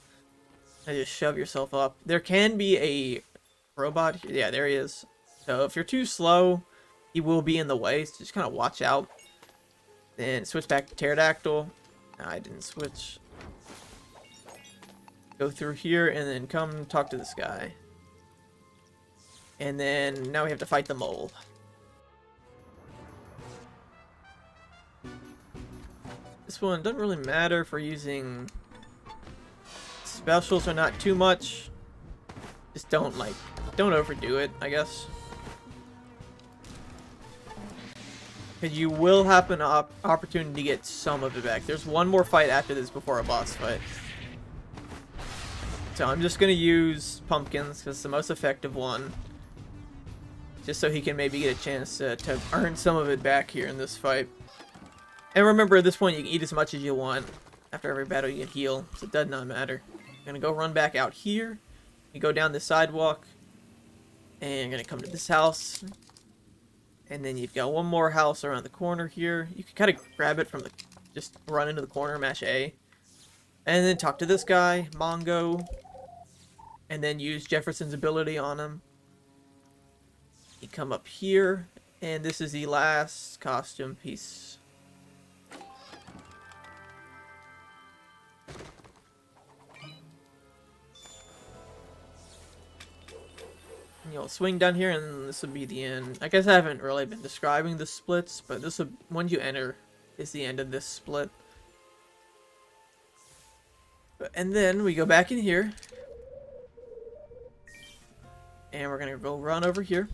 I just shove yourself up. There can be a robot here. Yeah, there he is. So if you're too slow, he will be in the way. So just kind of watch out. Then switch back to Pterodactyl. No, I didn't switch. Go through here and then come talk to this guy. And then now we have to fight the mole. This one doesn't really matter for using specials or not too much. Just don't overdo it, I guess. Because you will have an opportunity to get some of it back. There's one more fight after this before a boss fight. So I'm just going to use pumpkins because it's the most effective one. Just so he can maybe get a chance to earn some of it back here in this fight. And remember, at this point, you can eat as much as you want. After every battle, you can heal, so it does not matter. I'm going to go run back out here. You go down the sidewalk. And you're going to come to this house. And then you've got one more house around the corner here. You can kind of grab it from the... Just run into the corner, mash A. And then talk to this guy, Mongo. And then use Jefferson's ability on him. You come up here. And this is the last costume piece. You'll swing down here and this will be the end. I guess I haven't really been describing the splits, but this will, when you enter, is the end of this split. And then we go back in here. And we're going to go run over here.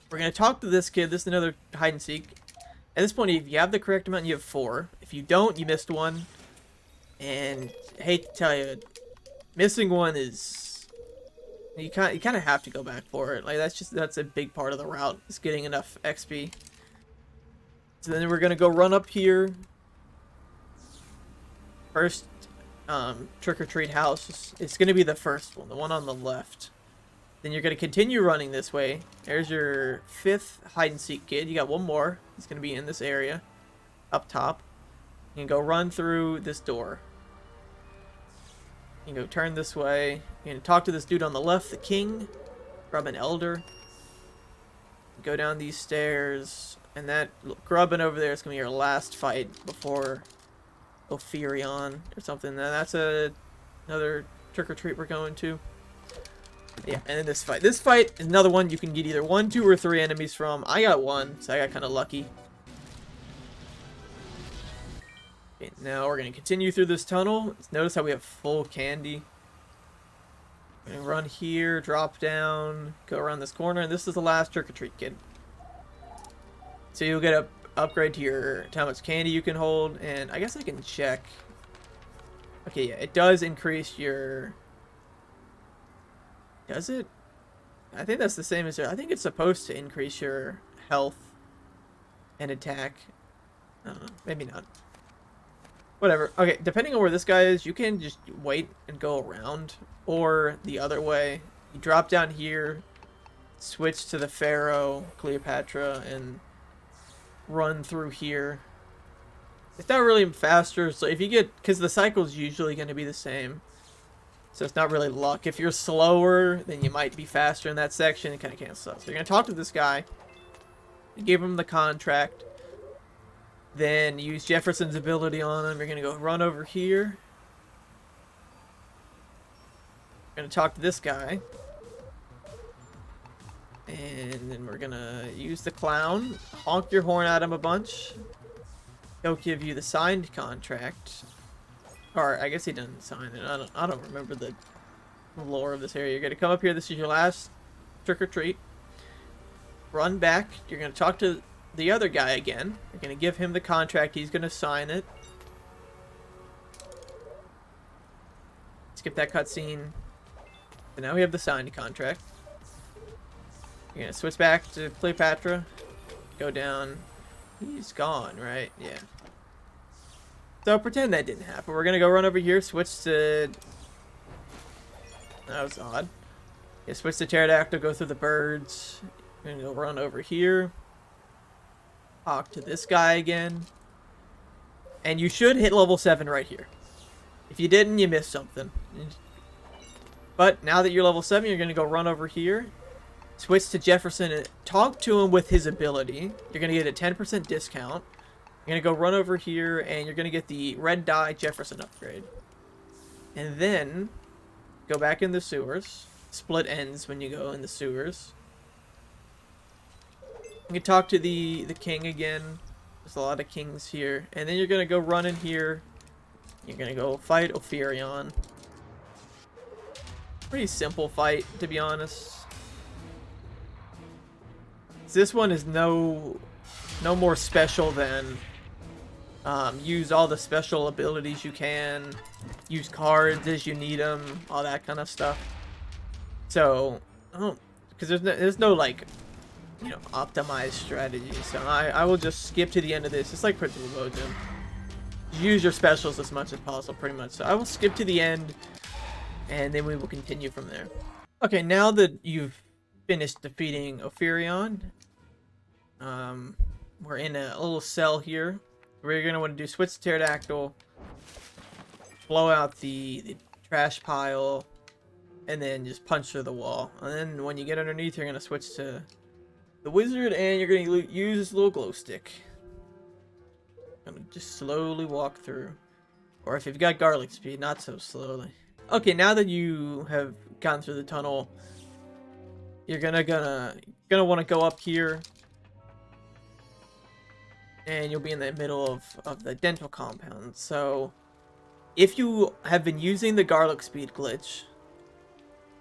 We're going to talk to this kid. This is another hide and seek. At this point, if you have the correct amount, you have 4. If you don't, you missed 1. And I hate to tell you, missing 1 is... You kind of have to go back for it. Like that's a big part of the route. Is getting enough XP. So then we're gonna go run up here. First, trick or treat house. It's gonna be the first one, the one on the left. Then you're gonna continue running this way. There's your 5th hide and seek kid. You got one more. He's gonna be in this area, up top. You can go run through this door. You can go turn this way. You can talk to this dude on the left, the king. Grab an elder. Go down these stairs. And that grubbin over there is going to be your last fight before Ophirion or something. And that's another trick-or-treat we're going to. Yeah, and then this fight. This fight is another one you can get either 1, 2, or 3 enemies from. I got 1, so I got kind of lucky. Okay, now we're going to continue through this tunnel. Notice how we have full candy. We're going to run here, drop down, go around this corner, and this is the last trick-or-treat kid. So you'll get an upgrade to how much candy you can hold, and I guess I can check. Okay, yeah, it does increase your... Does it? I think that's the same as... I think it's supposed to increase your health and attack. I don't know, maybe not. Whatever. Okay, depending on where this guy is, you can just wait and go around. Or the other way. You drop down here, switch to the Pharaoh, Cleopatra, and run through here. It's not really faster, so if you get... Because the cycle's usually going to be the same. So it's not really luck. If you're slower, then you might be faster in that section. It kind of cancels out. So you're going to talk to this guy. You give him the contract. Then use Jefferson's ability on him. You're going to go run over here. Going to talk to this guy. And then we're going to use the clown. Honk your horn at him a bunch. He'll give you the signed contract. Or I guess he doesn't sign it. I don't remember the lore of this area. You're going to come up here. This is your last trick or treat. Run back. You're going to talk to the other guy again. You're going to give him the contract. He's going to sign it. Skip that cutscene. So now we have the signed contract. You're going to switch back to Cleopatra. Go down. He's gone, right? Yeah. So pretend that didn't happen. We're going to go run over here. Switch to... That was odd. Yeah, switch to Pterodactyl. Go through the birds. We're going to go run over here. Talk to this guy again. And you should hit level 7 right here. If you didn't, you missed something. But now that you're level 7, you're going to go run over here. Switch to Jefferson and talk to him with his ability. You're going to get a 10% discount. You're going to go run over here and you're going to get the red dye Jefferson upgrade. And then go back in the sewers. Split ends when you go in the sewers. You can talk to the king again. There's a lot of kings here. And then you're going to go run in here. You're going to go fight Ophirion. Pretty simple fight, to be honest. This one is no more special than use all the special abilities you can. Use cards as you need them. All that kind of stuff. So, because there's no like... you know, optimized strategy. So I will just skip to the end of this. It's like Principal Bojimm. Use your specials as much as possible, pretty much. So I will skip to the end, and then we will continue from there. Okay, now that you've finished defeating Ophirion, we're in a little cell here. We're going to want to do switch to Pterodactyl, blow out the trash pile, and then just punch through the wall. And then when you get underneath, you're going to switch to the wizard, and you're going to use this little glow stick. I'm going to just slowly walk through. Or if you've got garlic speed, not so slowly. Okay, now that you have gone through the tunnel, you're gonna want to go up here. And you'll be in the middle of the dental compound. So, if you have been using the garlic speed glitch,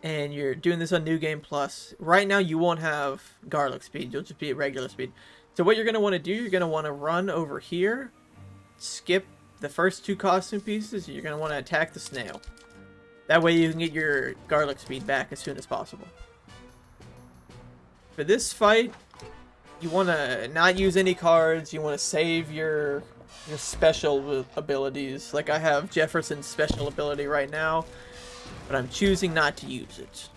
and you're doing this on New Game Plus, right now you won't have garlic speed. You'll just be at regular speed. So what you're going to want to do, you're going to want to run over here, skip the first 2 costume pieces, and you're going to want to attack the snail. That way you can get your garlic speed back as soon as possible. For this fight, you want to not use any cards. You want to save your special abilities. Like I have Jefferson's special ability right now, but I'm choosing not to use it.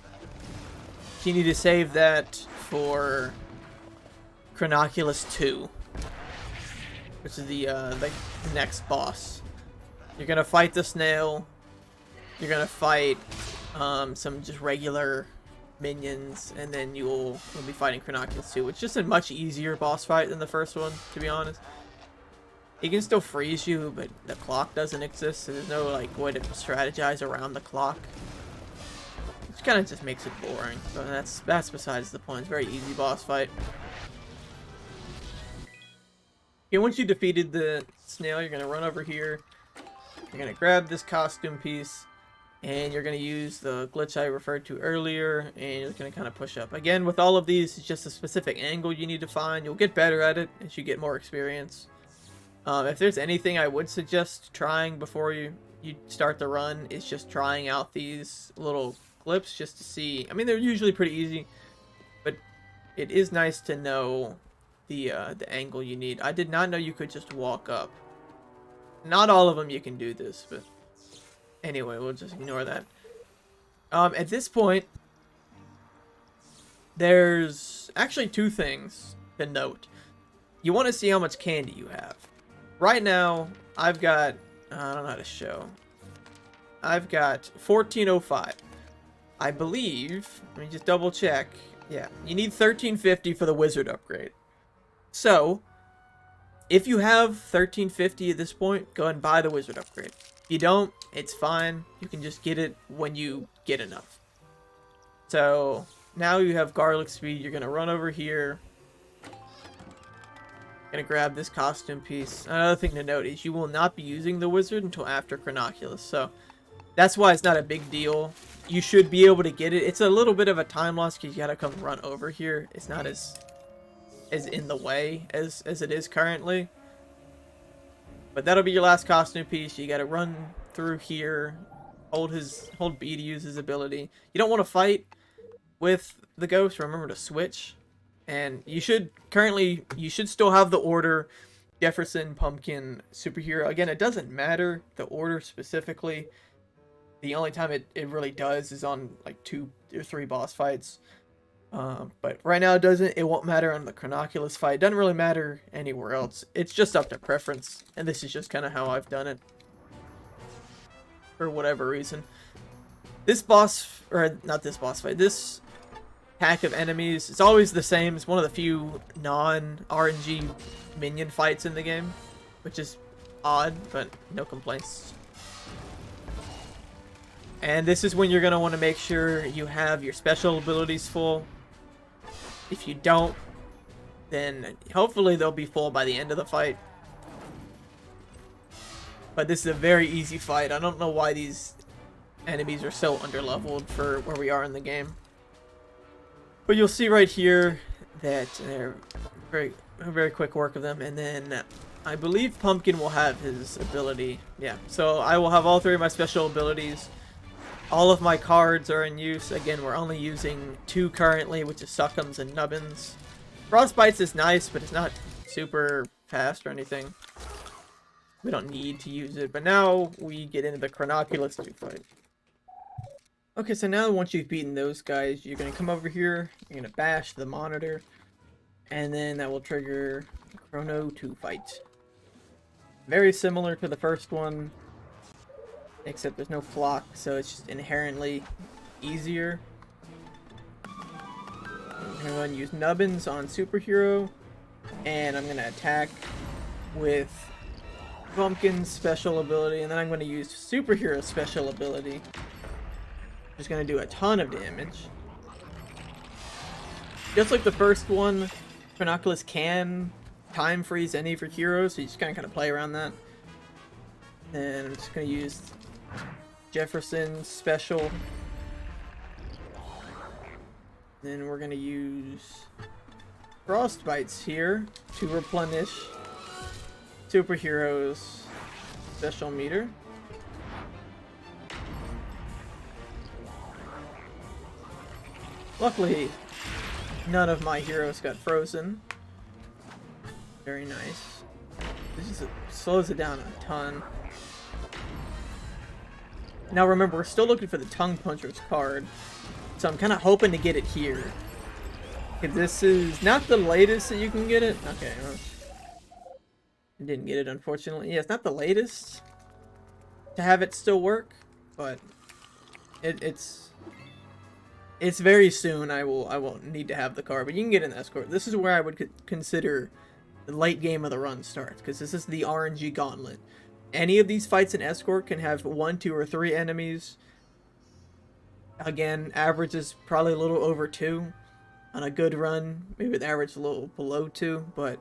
You need to save that for Kronoculus 2, which is the next boss. You're gonna fight the snail. You're gonna fight some just regular minions, and then you'll be fighting Kronoculus 2, which is just a much easier boss fight than the first one, to be honest. He can still freeze you, but the clock doesn't exist, so there's no like way to strategize around the clock. Which kind of just makes it boring, but that's besides the point. It's a very easy boss fight. Okay, once you defeated the snail, you're gonna run over here. You're gonna grab this costume piece, and you're gonna use the glitch I referred to earlier, and you're gonna kind of push up. Again, with all of these, it's just a specific angle you need to find. You'll get better at it as you get more experience. If there's anything I would suggest trying before you start the run, is just trying out these little clips just to see. I mean, they're usually pretty easy, but it is nice to know the angle you need. I did not know you could just walk up. Not all of them you can do this, but anyway, we'll just ignore that. At this point, there's actually 2 things to note. You want to see how much candy you have. Right now, I've got, I don't know how to show. I've got 1405. I believe, let me just double check. Yeah, you need 1350 for the wizard upgrade. So, If you have 1350 at this point, go ahead and buy the wizard upgrade. If you don't, it's fine. You can just get it when you get enough. So now you have garlic speed. You're gonna run over here. Gonna grab this costume piece. Another thing to note is you will not be using the wizard until after Kronoculus, so that's why it's not a big deal. You should be able to get it. It's a little bit of a time loss because you gotta come run over here. It's not as in the way as it is currently. But that'll be your last costume piece. You gotta run through here, hold B to use his ability. You don't want to fight with the ghost. Remember to switch. And you should still have the order Jefferson, Pumpkin, Superhero. Again, it doesn't matter the order specifically. The only time it really does is on like 2 or 3 boss fights. But right now it won't matter on the Kronoculus fight. It doesn't really matter anywhere else. It's just up to preference. And this is just kind of how I've done it. For whatever reason. This boss, or not this boss fight, this pack of enemies, it's always the same. It's one of the few non-RNG minion fights in the game, which is odd, but no complaints. And this is when you're going to want to make sure you have your special abilities full. If you don't, then hopefully they'll be full by the end of the fight. But this is a very easy fight. I don't know why these enemies are so underleveled for where we are in the game. But you'll see right here that they're very quick work of them. And then I believe Pumpkin will have his ability. Yeah, so I will have all 3 of my special abilities. All of my cards are in use. Again, we're only using 2 currently, which is Succums and Nubbins. Frostbites is nice, but it's not super fast or anything. We don't need to use it. But now we get into the Kronoculus 2 fight. Okay, so now once you've beaten those guys, you're going to come over here, you're going to bash the monitor, and then that will trigger the Chrono 2 fight. Very similar to the first one, except there's no flock, so it's just inherently easier. I'm going to use Nubbins on Superhero, and I'm going to attack with Pumpkin's special ability, and then I'm going to use Superhero's special ability. Just going to do a ton of damage. Just like the first one, Kronoculus can time freeze any of your heroes, so you just kind of play around that. And I'm just going to use Jefferson's special. Then we're going to use Frostbites here to replenish Superhero's special meter. Luckily, none of my heroes got frozen. Very nice. This just slows it down a ton. Now remember, we're still looking for the Tongue Puncher's card, so I'm kind of hoping to get it here. If this is not the latest that you can get it. Okay, well, I didn't get it, unfortunately. Yeah, it's not the latest to have it still work, but it's very soon. I won't need to have the card, but you can get an Escort. This is where I would consider the late game of the run starts, because this is the RNG gauntlet. Any of these fights in Escort can have 1, 2, or 3 enemies. Again, average is probably a little over 2 on a good run. Maybe the average is a little below 2, but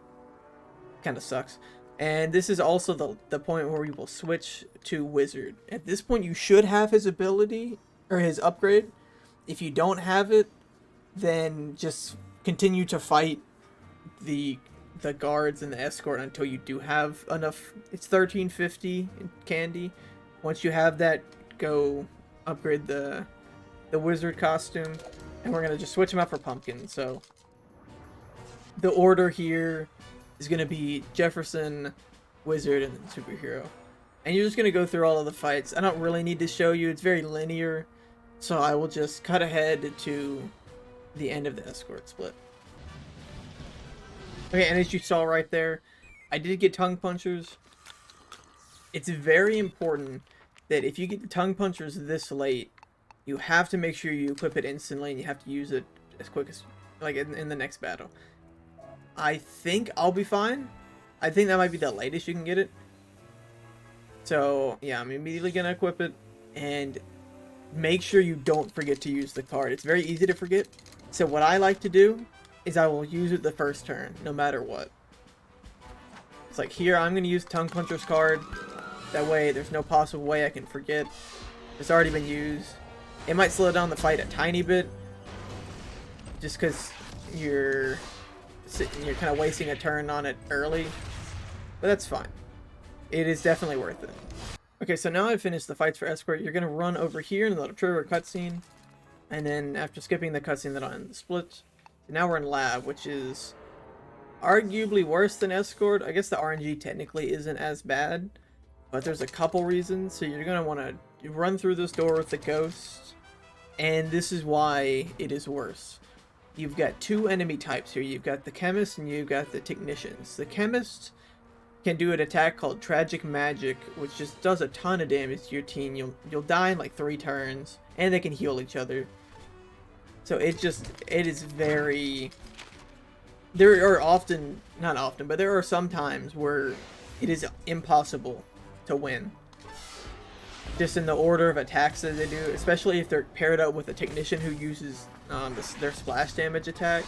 kind of sucks. And this is also the point where we will switch to Wizard. At this point, you should have his ability, or his upgrade. If you don't have it, then just continue to fight the guards and the Escort until you do have enough. It's 1350 in candy. Once you have that, go upgrade the wizard costume, and we're gonna just switch them out for Pumpkin. So the order here is gonna be Jefferson, Wizard, and then Superhero. And you're just gonna go through all of the fights. I don't really need to show you, it's very linear. So I will just cut ahead to the end of the Escort split. Okay, and as you saw right there, I did get Tongue Punchers. It's very important that if you get the Tongue Punchers this late, you have to make sure you equip it instantly, and you have to use it as quick as, like, in the next battle. I think I'll be fine, I think that might be the latest you can get it. So yeah, I'm immediately gonna equip it, and make sure you don't forget to use the card. It's very easy to forget. So what I like to do is I will use it the first turn, no matter what. It's like here, I'm gonna use Tongue Puncher's card. That way, there's no possible way I can forget. It's already been used. It might slow down the fight a tiny bit, just because you're kind of wasting a turn on it early, but that's fine. It is definitely worth it. Okay, so now I've finished the fights for Escort. You're gonna run over here and it'll trigger a cutscene, and then after skipping the cutscene that on the split, now we're in Lab, which is arguably worse than Escort. I guess the RNG technically isn't as bad, but there's a couple reasons. So you're gonna want to run through this door with the ghost, and this is why it is worse. You've got two enemy types here. You've got the chemist and you've got the technicians. The chemist can do an attack called Tragic Magic, which just does a ton of damage to your team. You'll die in like 3 turns, and they can heal each other. So it is very... There are often, not often, but there are some times where it is impossible to win. Just in the order of attacks that they do, especially if they're paired up with a technician who uses their splash damage attack.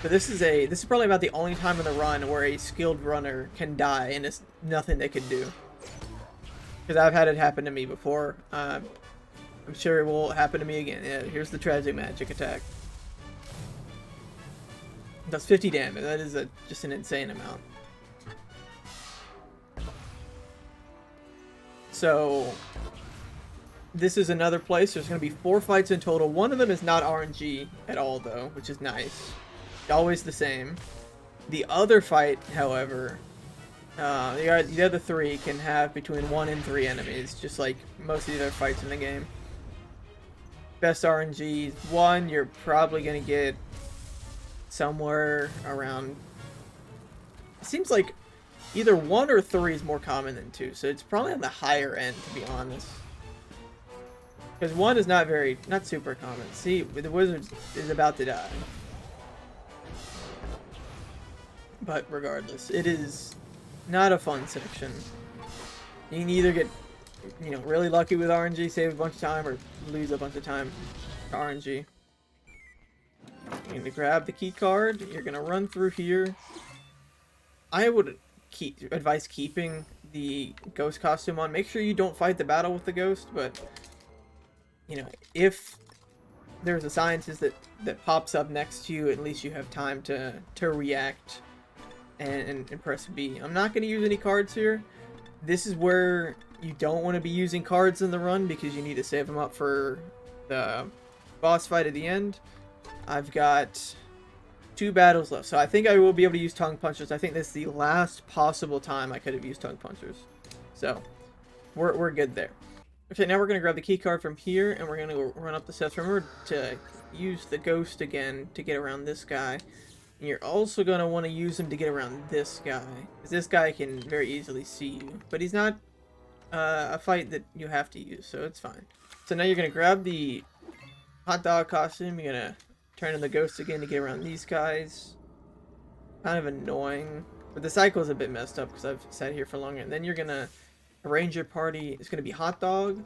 But this is probably about the only time in the run where a skilled runner can die and it's nothing they can do. Because I've had it happen to me before. I'm sure it will happen to me again. Yeah, here's the Tragic Magic attack. It does 50 damage. That is just an insane amount. So this is another place. There's going to be 4 fights in total. One of them is not RNG at all, though, which is nice. Always the same. The other fight, however, the other 3 can have between 1 and 3 enemies, just like most of the other fights in the game. Best RNG 1, you're probably going to get somewhere around... It seems like either 1 or 3 is more common than 2, so it's probably on the higher end, to be honest. Because 1 is not super common. See, the wizard is about to die. But regardless, it is not a fun section. You can either get, really lucky with RNG, save a bunch of time, or lose a bunch of time to RNG. You're going to grab the key card. You're going to run through here. I would advise keeping the ghost costume on. Make sure you don't fight the battle with the ghost, but, if there's a scientist that pops up next to you, at least you have time to react and press B. I'm not going to use any cards here. This is where you don't want to be using cards in the run because you need to save them up for the boss fight at the end. I've got 2 battles left, so I think I will be able to use Tongue Punchers. I think this is the last possible time I could have used Tongue Punchers. So, we're good there. Okay, now we're going to grab the key card from here, and we're going to run up the steps. Remember to use the ghost again to get around this guy. And you're also going to want to use him to get around this guy, because this guy can very easily see you. But he's not a fight that you have to use, so it's fine. So now you're going to grab the hot dog costume. You're going to turn in the ghost again to get around these guys. Kind of annoying. But the cycle is a bit messed up because I've sat here for longer. And then you're going to arrange your party. It's going to be Hot Dog,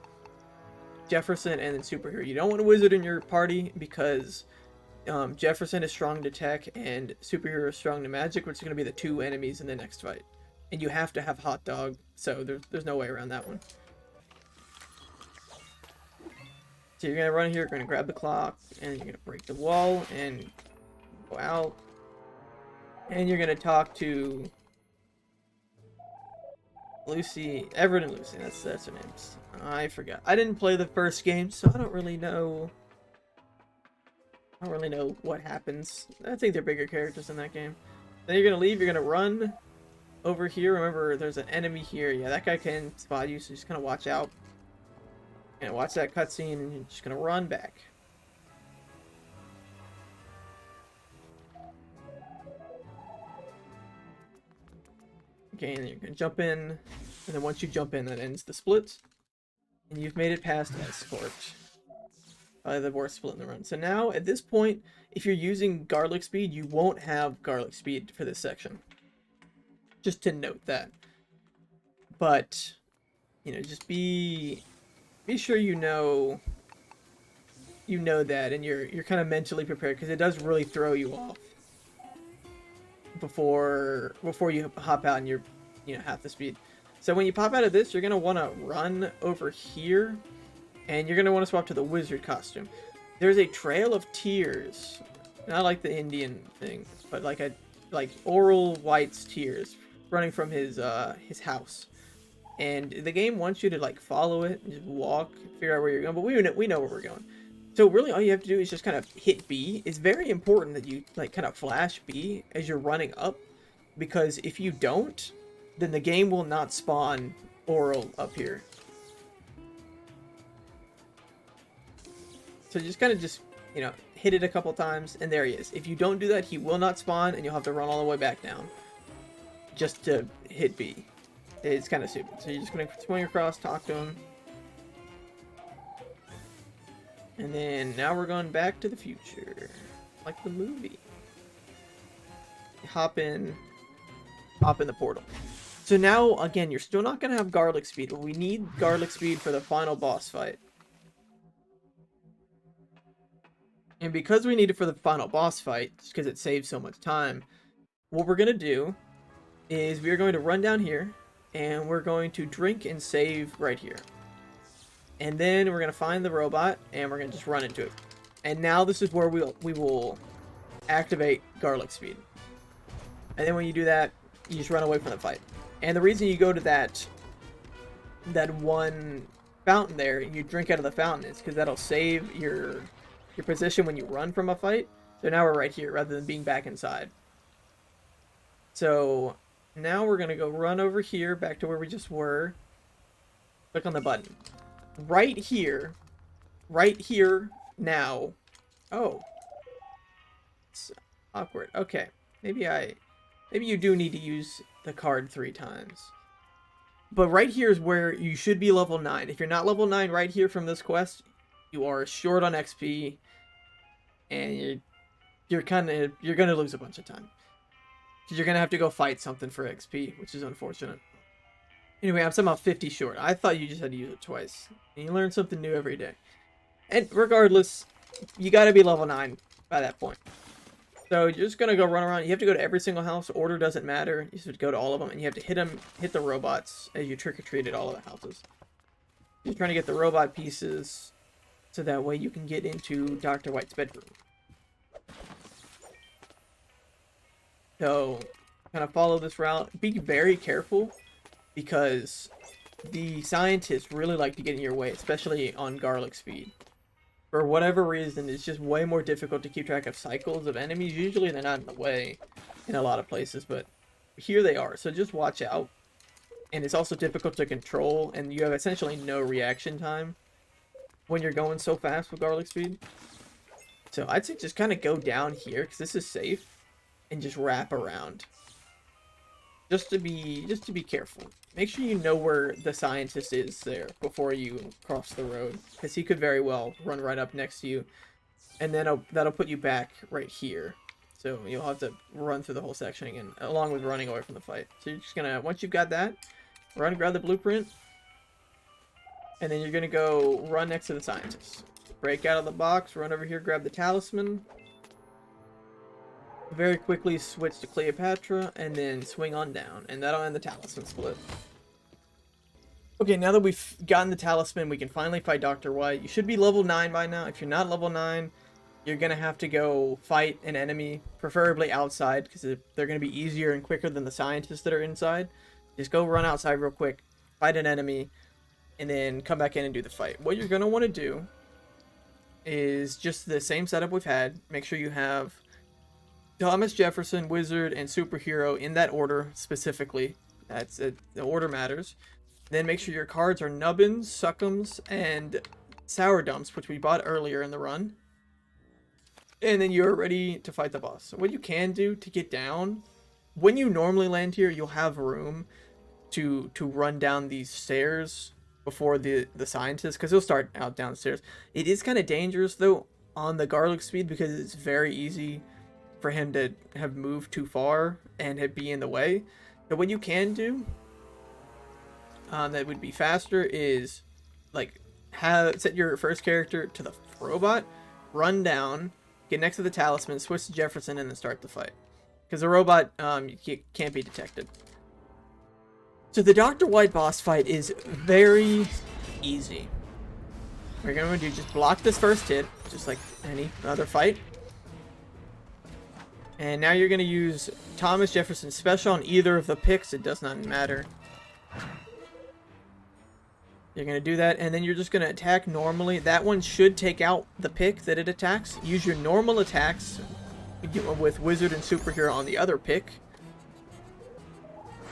Jefferson, and then Superhero. You don't want a wizard in your party because Jefferson is strong to tech and Superhero is strong to magic, which is going to be the 2 enemies in the next fight. And you have to have Hot Dog, so there's no way around that one. So you're going to run here, you're going to grab the clock, and you're going to break the wall, and go out. And you're going to talk to Lucy, Everett and Lucy, that's their names. I forgot. I didn't play the first game, so I don't really know what happens. I think they're bigger characters in that game. Then you're going to leave, you're going to run over here. Remember, there's an enemy here. Yeah, that guy can spot you, so just kind of watch out. And watch that cutscene, and you're just going to run back. Okay, and then you're going to jump in. And then once you jump in, that ends the split. And you've made it past Escort. The worst split in the run. So now, at this point, if you're using garlic speed, you won't have garlic speed for this section. just to note that. But, you know, just be sure you know that, and you're kind of mentally prepared, because it does really throw you off before you hop out and you're, you know, half the speed. So when you pop out of this, you're gonna want to run over here, and you're gonna want to swap to the wizard costume. There's a trail of tears, not like the Indian thing, but like Oral White's tears running from his house. And the game wants you to like follow it and just walk, figure out where you're going, but we know where we're going. So really all you have to do is just kind of hit B. It's very important that you like kind of flash B as you're running up, because if you don't, then the game will not spawn Oral up here. So just kind of you know, hit it a couple times, and there he is. If you don't do that, he will not spawn, and you'll have to run all the way back down just to hit B. It's kind of stupid. So you're just going to swing across, talk to him. And then now we're going back to the future. Like the movie. Hop in the portal. So now, again, you're still not going to have garlic speed, but we need garlic speed for the final boss fight. And because we need it for the final boss fight, just because it saves so much time, what we're going to do is we're going to run down here, and we're going to drink and save right here. And then we're going to find the robot, and we're going to just run into it. And now this is where we will activate garlic speed. And then when you do that, you just run away from the fight. And the reason you go to that one fountain there, and you drink out of the fountain, is because that'll save your position when you run from a fight. So now we're right here, rather than being back inside. So now we're going to go run over here, back to where we just were. Click on the button. Right here now. Oh. It's awkward. Okay. Maybe you do need to use the card 3 times. But right here is where you should be level 9. If you're not level 9 right here from this quest, you are short on XP, and you're gonna lose a bunch of time. Because you're gonna have to go fight something for XP, which is unfortunate. Anyway, I'm somehow 50 short. I thought you just had to use it twice. And you learn something new every day. And regardless, you gotta be level 9 by that point. So you're just gonna go run around. You have to go to every single house. Order doesn't matter. You just go to all of them, and you have to hit the robots as you trick-or-treat at all of the houses. You're trying to get the robot pieces, so that way you can get into Dr. White's bedroom. So, kind of follow this route. Be very careful, because the scientists really like to get in your way, especially on garlic speed. For whatever reason, it's just way more difficult to keep track of cycles of enemies. Usually they're not in the way in a lot of places, but here they are. So just watch out. And it's also difficult to control, and you have essentially no reaction time when you're going so fast with garlic speed. So I'd say just kind of go down here, because this is safe, and just wrap around. Just to be careful. Make sure you know where the scientist is there before you cross the road, because he could very well run right up next to you, and then that'll put you back right here. So you'll have to run through the whole section again, along with running away from the fight. So you're just gonna, once you've got that, run, grab the blueprint, and then you're gonna go run next to the scientist. Break out of the box, run over here, grab the talisman. Very quickly switch to Cleopatra, and then swing on down, and that'll end the talisman split. Okay, now that we've gotten the talisman, we can finally fight Dr. White. You should be level 9 by now. If you're not level 9, you're gonna have to go fight an enemy, preferably outside, because they're gonna be easier and quicker than the scientists that are inside. Just go run outside real quick, fight an enemy, and then come back in and do the fight. What you're gonna want to do is just the same setup we've had. Make sure you have Thomas Jefferson, Wizard, and Superhero in that order specifically. That's it. The order matters. Then make sure your cards are Nubbins, Suckums, and Sour Dumps, which we bought earlier in the run. And then you're ready to fight the boss. So what you can do to get down, when you normally land here, you'll have room to run down these stairs before the scientist, because he'll start out downstairs. It is kind of dangerous, though, on the garlic speed, because it's very easy for him to have moved too far and be in the way. So what you can do that would be faster is like set your first character to the robot, run down, get next to the Talisman, switch to Jefferson, and then start the fight. Because the robot can't be detected. So the Dr. White boss fight is very easy. What you're going to do, just block this first hit, just like any other fight. And now you're going to use Thomas Jefferson's special on either of the picks. It does not matter. You're going to do that, and then you're just going to attack normally. That one should take out the pick that it attacks. Use your normal attacks with Wizard and Superhero on the other pick.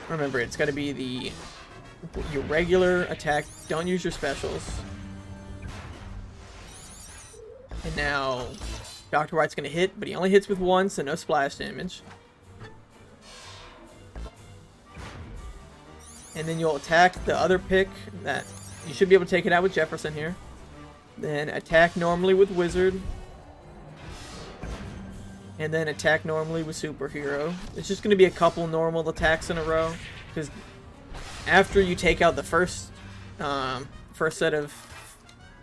Remember, it's got to be your regular attack. Don't use your specials. And now, Dr. White's going to hit, but he only hits with one, so no splash damage. And then you'll attack the other pick. That you should be able to take it out with Jefferson here. Then attack normally with Wizard. And then attack normally with Superhero. It's just going to be a couple normal attacks in a row. Because after you take out the first set of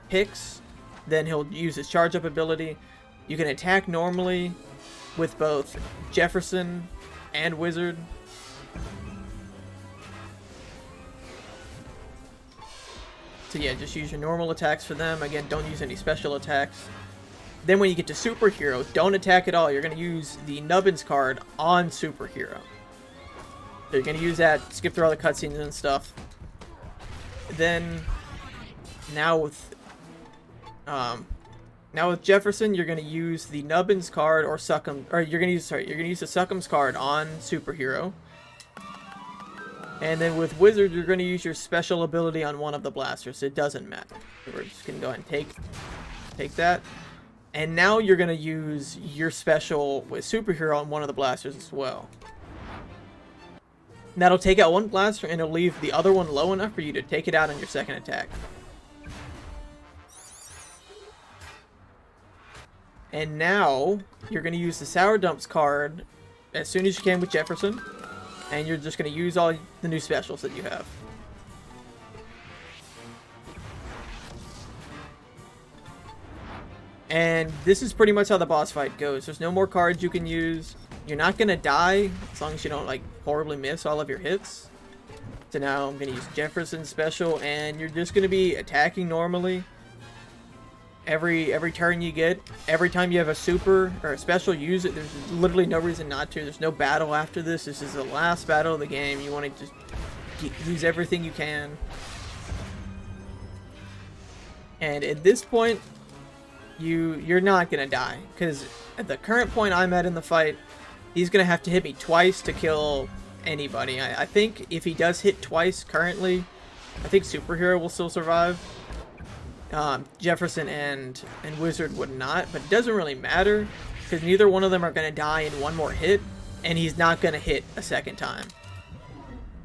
picks, then he'll use his charge up ability. You can attack normally with both Jefferson and Wizard. So yeah, just use your normal attacks for them. Again, don't use any special attacks. Then when you get to Superhero, don't attack at all. You're going to use the Nubbins card on Superhero. So you're going to use that, skip through all the cutscenes and stuff. Then, now with Jefferson, you're going to use the Nubbins card or Succum, or you're going to use the Succum's card on Superhero. And then with Wizard, you're going to use your special ability on one of the blasters. It doesn't matter. So we're just going to go ahead and take that. And now you're going to use your special with Superhero on one of the blasters as well. And that'll take out one blaster and it'll leave the other one low enough for you to take it out on your second attack. And now you're going to use the Sour Dumps card as soon as you can with Jefferson. And you're just going to use all the new specials that you have. And this is pretty much how the boss fight goes. There's no more cards you can use. You're not going to die as long as you don't like horribly miss all of your hits. So now I'm going to use Jefferson's special, and you're just going to be attacking normally. Every turn you get, every time you have a super or a special, use it. There's literally no reason not to. There's no battle after this. This is the last battle of the game. You want to just use everything you can. And at this point, you're not gonna die, because at the current point I'm at in the fight, he's gonna have to hit me twice to kill anybody. I think if he does hit twice currently, I think Superhero will still survive. Jefferson and Wizard would not, but it doesn't really matter because neither one of them are gonna die in one more hit, and he's not gonna hit a second time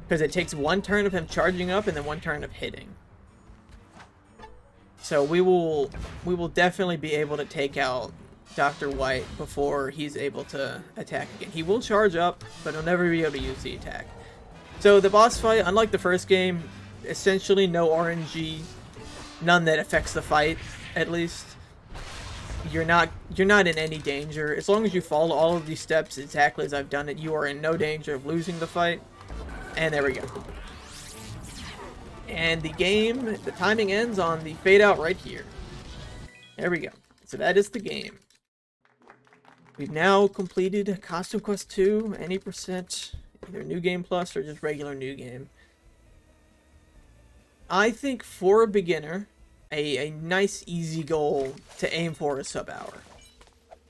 because it takes one turn of him charging up and then one turn of hitting. So we will definitely be able to take out Dr. White before he's able to attack again. He will charge up, but he'll never be able to use the attack. So the boss fight, unlike the first game, essentially no RNG, none that affects the fight, at least. You're not in any danger. As long as you follow all of these steps exactly as I've done it, you are in no danger of losing the fight. And there we go. And the timing ends on the fade out right here. There we go. So that is the game. We've now completed Costume Quest 2, any percent, either New Game Plus or just regular New Game. I think for a beginner, a nice easy goal to aim for is sub-hour.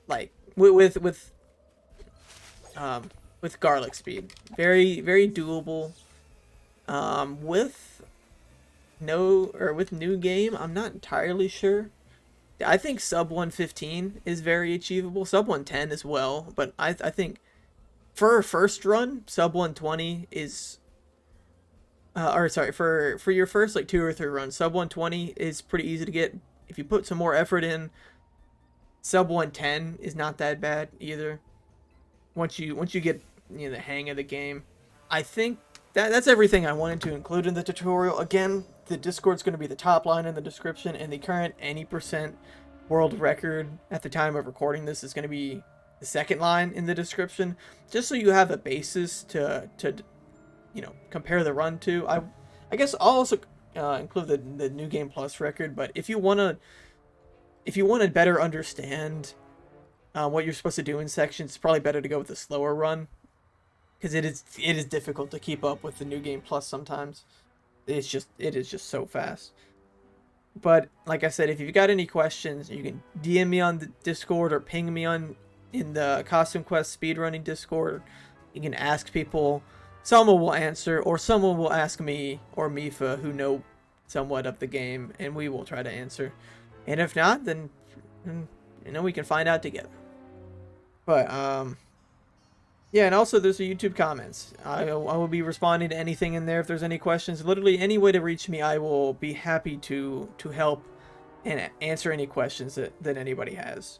Like, with garlic speed. Very, very doable. With New Game, I'm not entirely sure. I think sub 115 is very achievable. Sub 110 as well, but I think for a first run, sub 120 is for your first like 2 or 3 runs, sub 120 is pretty easy to get. If you put some more effort in, sub 110 is not that bad either. Once you get the hang of the game. I think that's everything I wanted to include in the tutorial. Again, the Discord's going to be the top line in the description, and the current any percent world record at the time of recording this is going to be the second line in the description, just so you have a basis to compare the run to. I guess I'll also include the New Game Plus record, but if you want to better understand what you're supposed to do in sections, it's probably better to go with the slower run, because it is difficult to keep up with the New Game Plus sometimes. It is just so fast. But like I said, if you've got any questions, you can DM me on the Discord or ping me in the Costume Quest speedrunning Discord. You can ask people. Someone will answer, or someone will ask me or Mifa, who know somewhat of the game, and we will try to answer. And if not, then we can find out together. But yeah, and also there's the YouTube comments. I will be responding to anything in there if there's any questions. Literally any way to reach me, I will be happy to help and answer any questions that anybody has.